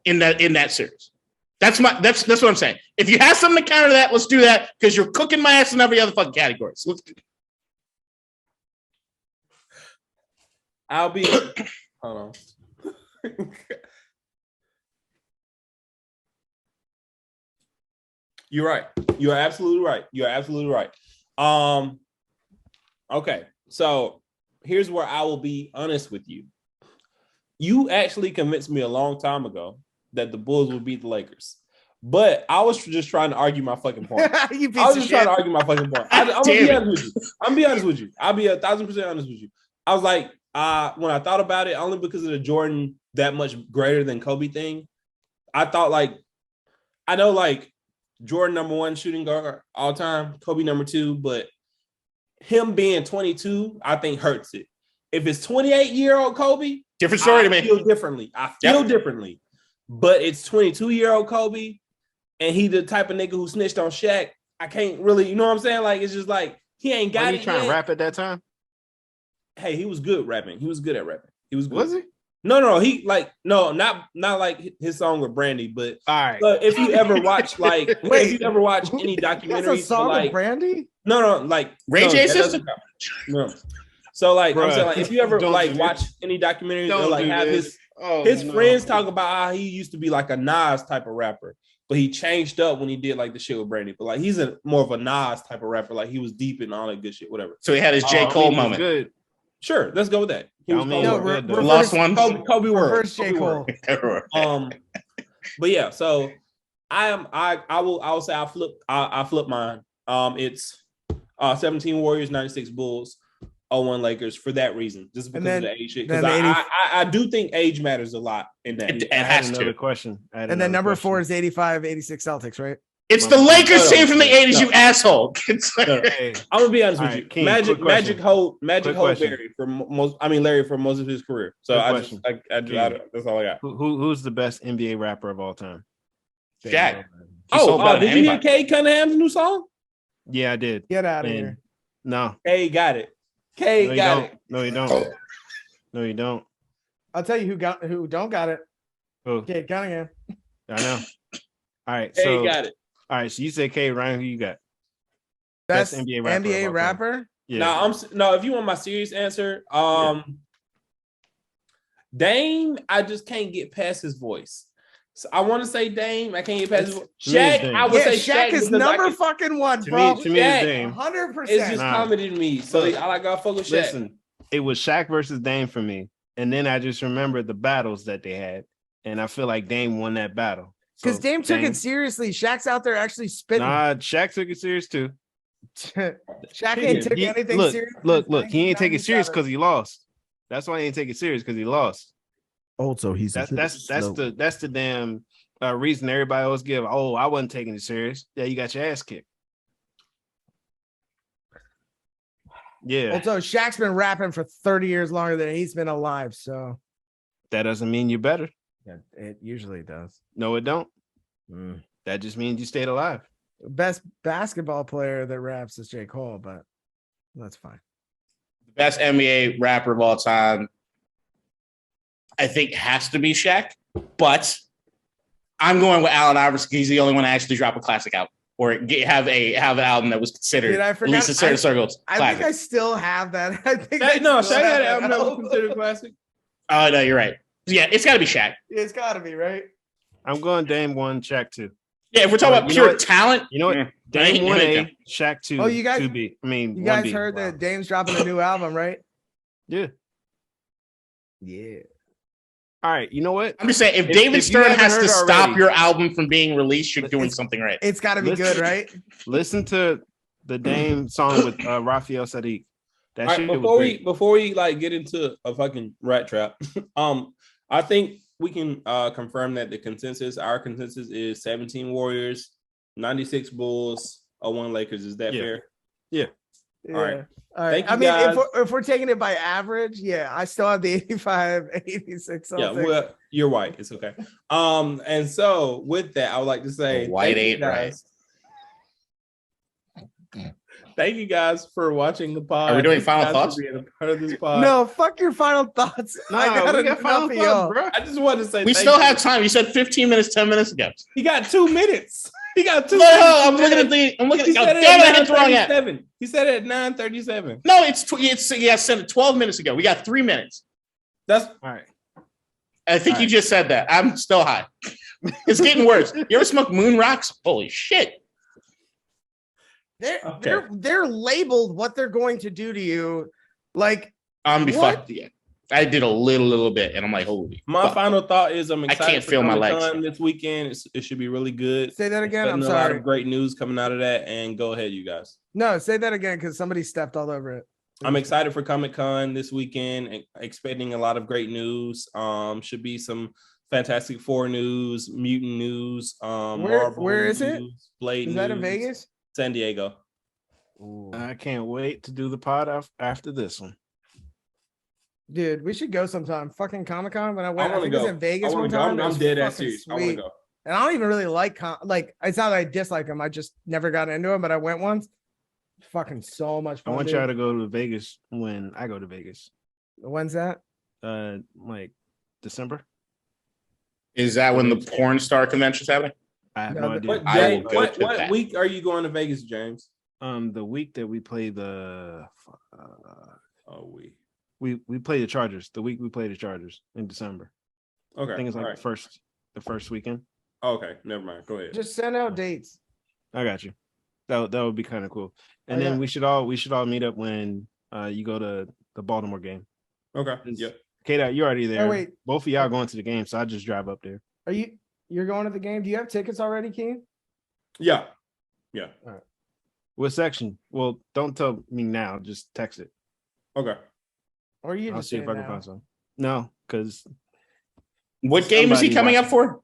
in that series. That's what I'm saying. If you have something to counter that, let's do that because you're cooking my ass in every other fucking category. So I'll be. Hold on. You're right. You are absolutely right. You are absolutely right. Okay, so here's where I will be honest with you. You actually convinced me a long time ago that the Bulls would beat the Lakers. But I was just trying to argue my fucking point. You piece I was of just trying shit. to argue my fucking point. I'm gonna be honest with you. I'm gonna be honest with you. I'll be 1,000% honest with you. I was like, when I thought about it, only because of the Jordan that much greater than Kobe thing, I thought like, I know like Jordan #1 shooting guard all time, Kobe #2, but him being 22, I think hurts it. If it's 28-year-old Kobe, different story to me. I feel differently. Differently. But it's 22-year-old Kobe, and he the type of nigga who snitched on Shaq. I can't really, you know what I'm saying? Like, it's just like, he ain't got Were it you trying yet. to rap at that time? Hey, he was good rapping. He was good at rapping. He was good. Was he? No, he like, no, not like his song with Brandy, but All right. but if you ever watch like Wait, if you ever watch any That's a documentaries song like with Brandy? no, like Ray no, J that doesn't count. No. So like I'm Bruh, saying like if you ever don't like do watch this. any documentaries or Don't like do have this. his No. friends talk about how he used to be like a Nas type of rapper, but he changed up when he did like the shit with Brandy. But like he's a more of a Nas type of rapper, like he was deep in all that good shit, whatever. So he had his J. Oh, I Cole mean, he was moment. Good. Sure, let's go with that. He was I mean, Kobe no, World. good, though. Lost ones. Kobe World. Reverse J. Kobe World. Cole. But yeah, so I will say I flip mine. It's 17 Warriors, 96 Bulls, 01 Lakers for that reason, just because of the age shit. Because I do think age matters a lot in that. It I had has another to. question. And then number 4 is 85, 86 Celtics, right? It's the Lakers No, team from the 80s, no. you asshole. It's like, Hey, I'm gonna be honest All with right, you. King, Magic quick question. hold Quick question. Larry for most. I mean Larry for most of his career. So Quick I question. that's all I got. who's the best NBA rapper of all time? Shaq. He sold better Did than you hear anybody. Kay Cunningham's new song? Yeah, I did. Get out of And here. No, Kay got it. Kay no, you got don't. it. No, you don't. No, you don't. I'll tell you who don't got it. Who? Okay, Cunningham. I know. All right, Kay so got it. all right, so you said K. Ryan. Who you got? Best NBA rapper of NBA all time. rapper. Yeah. No, if you want my serious answer, Dame, I just can't get past his voice. So I want to say Dame. I can't get past his voice. to me, it's Shaq, Dame. I would Yeah, say Shaq is because I number can- fucking one, To bro. me, Shaq. it's Dame. 100%. It's just Nah. comedy to me. So Look, I gotta fuck with Shaq. Listen, it was Shaq versus Dame for me, and then I just remembered the battles that they had, and I feel like Dame won that battle. Because So, Dame took it seriously. Shaq's out there actually spitting. Nah, Shaq took it serious too. Shaq ain't took anything look, serious. Look. He ain't take it serious 1997. because he lost. That's why he ain't take it serious because he lost. Also, he's That's the damn reason everybody always give. Oh, I wasn't taking it serious. Yeah, you got your ass kicked. Yeah, Also, Shaq's been rapping for 30 years longer than he's been alive. So that doesn't mean you're better. yeah, it usually does. No, it don't. That just means you stayed alive. Best basketball player that raps is J. Cole, but that's fine. Best NBA rapper of all time, I think, has to be Shaq. But I'm going with Allen Iverson. He's the only one to actually drop a classic album or have an album that was considered, Dude, I at forgot- least in certain circles, I classic. think I still have that. I think Shaq still had an have album that was album. considered classic. Oh, no, you're right. Yeah, it's got to be Shaq. It's got to be, right? I'm going Dame 1, Shaq 2. Yeah, if we're talking about You know pure what? talent, You know what? yeah. Dame 1A, Yeah. Shaq 2. Oh, you guys- 2B. I mean, You guys 1B. heard Wow. that Dame's dropping a new album, right? Yeah. Yeah. All right. You know what? I'm just saying, if If- David if you Stern haven't has to heard stop already- your album from being released, you're doing It's- something right. It's got to be Listen- good, right? Listen to the Dame song with Raphael Sadiq. That All shit right, was great. before we like get into a fucking rat trap, I think we can confirm that our consensus is 17 Warriors, 96 Bulls, 01 Lakers. Is that Yeah. fair? Yeah. All right. All right. Thank you, I mean, guys. if we're taking it by average, yeah, I still have the 85, 86. Yeah, Celtics. well, you're white. It's okay. And so with that, I would like to say The white thank you ain't right. Thank you guys for watching the pod. Are we doing Thank you final guys for thoughts? being a part of this pod. No, fuck your final thoughts. I Nah, got we enough got final of thoughts, y'all. bro. I just wanted to say We thank still you. have time. You said 15 minutes, 10 minutes ago. He got 2 minutes. He got 2 No, minutes. I'm looking at the. I'm looking He at. Oh, said it damn it! I at hit the wrong app. 9:37. He said it at 9:37. No, I said it 12 minutes ago. We got 3 minutes. That's All right. I think All you right. just said that. I'm still high. It's getting worse. You ever smoke moon rocks? Holy shit! They're labeled what they're going to do to you. Like, I'm be what? fucked. Yeah. I did a little bit, and I'm like, holy. My fuck. final thought is I'm excited can't for feel my Comic-Con legs. this weekend. It should be really good. Say that again. I'm Expecting a lot sorry. of great news coming out of that. And go ahead, you guys. No, say that again because somebody stepped all over it. I'm excited for Comic-Con this weekend. Expecting a lot of great news. Should be some Fantastic Four news, mutant news. Marvel where is news, it? Blade Is news. that in Vegas? San Diego. I can't wait to do the pod after this one. Dude, we should go sometime. Fucking Comic-Con when I went. I think it was go. in Vegas I wanna one go. time. It I'm was dead ass fucking serious. I want to sweet. go. And I don't even really like it's not that I dislike them. I just never got into them, but I went once. Fucking so much I fun. want dude. y'all to go to Vegas when I go to Vegas. When's that? Like December. Is that when the porn star convention's happening? I have No, no but- idea. What, I will day, go what, to what that. week are you going to Vegas, James? The week that we play the we play the Chargers. The week we play the Chargers in December. Okay. I think it's like all right. the first weekend. Okay, never mind. Go ahead. Just send out dates. I got you. That would be kind of cool. And I then got- we should all meet up when you go to the Baltimore game. Okay. It's- Yep. Kata, you're already there. wait. Both of y'all going to the game, so I just drive up there. You're going to the game? Do you have tickets already, Keen? Yeah. Yeah. What section? Well, don't tell me now. Just text it. Okay. Or you I'll just see say if I can now? find some. No, because What game is he Somebody coming up watch for?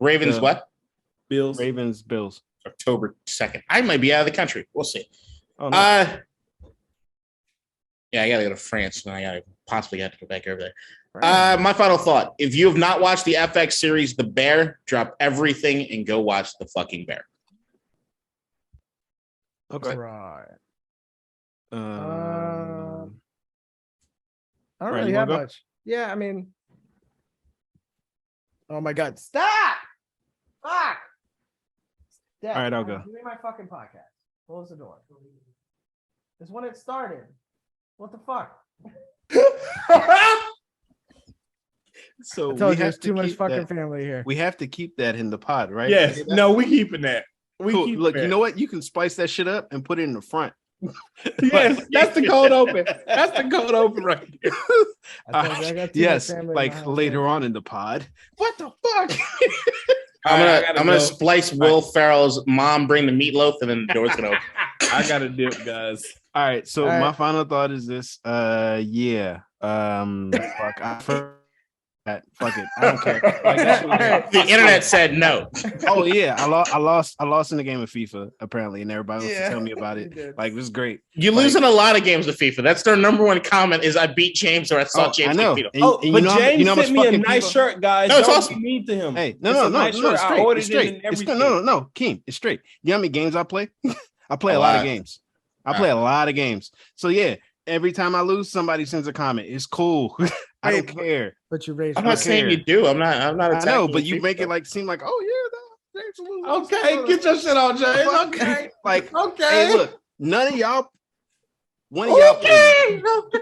Ravens, The- what? Bills. Ravens, Bills. October 2nd. I might be out of the country. We'll see. Oh no. Yeah, I gotta go to France, and I gotta possibly have to go back over there. My final thought: if you have not watched the FX series The Bear, drop everything and go watch the fucking Bear. Okay. Right. Um, I don't Right, really you have wanna go? much. Yeah, I mean. Oh my God! Stop! Fuck! Dad, All right, I'll go. Give me my fucking podcast. Close the door. It's when it started. What the fuck? so I told we you there's have to too much keep fucking that- family here. We have to keep that in the pod, right? Yes. Okay, No, we keeping that. We cool. keep Look, that. you know what? You can spice that shit up and put it in the front. Yes, that's the cold open. That's the cold open right there. I told you I got too much Yes, family in like my house, later man. on in the pod. What the fuck? I'm gonna go. splice Will Ferrell's "Mom, Bring the Meatloaf," and then the door's gonna open. I got to dip, guys. All right, so All right. my final thought is this. Yeah. Fuck. I forgot. Fuck it. I don't care. Like, that shit was- The internet said no. oh yeah, I lost in the game of FIFA apparently, and everybody wants to tell me about you it. did. Like, this is great. You lose in a lot of games of FIFA. That's their number one comment: is I beat James or I saw Oh, James I know. beat him. And, Oh, and but you know, James you know how much sent me a fucking nice FIFA shirt, guys. No, it's Don't awesome. be mean to him. Hey, no, It's no, a no, nice no, shirt. it's I straight. ordered It's it straight. and It's everything. no, Keem, it's straight. You know how many games I play? I play a lot of games. I play a lot of games. So yeah, every time I lose, somebody sends a comment. It's cool. I don't Wait, care. But you raised. I'm my not saying you do. I'm not. I know, attacking but you FIFA. make it like seem like, oh yeah, James will lose. Okay, get your shit on, James. Fuck. Okay. Like, Okay. hey, look, none of y'all. One of y'all play me.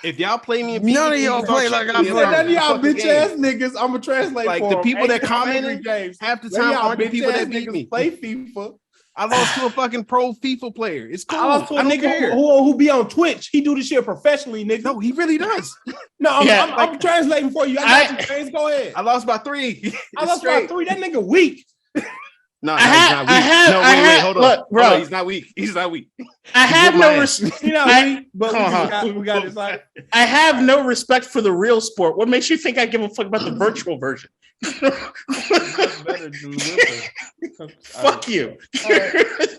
If y'all play me, in None of PvP, y'all you play start like treating I me play. like None of a y'all fucking bitch game. ass niggas. I'm gonna translate Like, for the them. people that Angry commented, James. half the None time of y'all aren't the bitch people ass that beat niggas me. play FIFA. I lost to a fucking pro FIFA player. It's cool. I lost to a I don't nigga care. who be on Twitch. He do this shit professionally, nigga. No, he really does. No, I'm Yeah, translating for you. I got you, James. Go ahead. I lost by 3. I lost by 3. That nigga weak. No, I he's had- not I weak. had- No, I wait, had- hold on. look, Hold bro. on, he's not weak. He's not weak. I have whooped my no ass. respect. You know, I- but come on, we got this. Like, I have no respect for the real sport. What makes you think I give a fuck about the virtual version? that's better than the Whipper. Fuck you.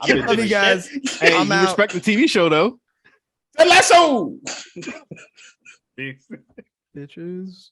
Love you guys. Hey, I'm you out. respect the TV show though. Lasso. Bitches.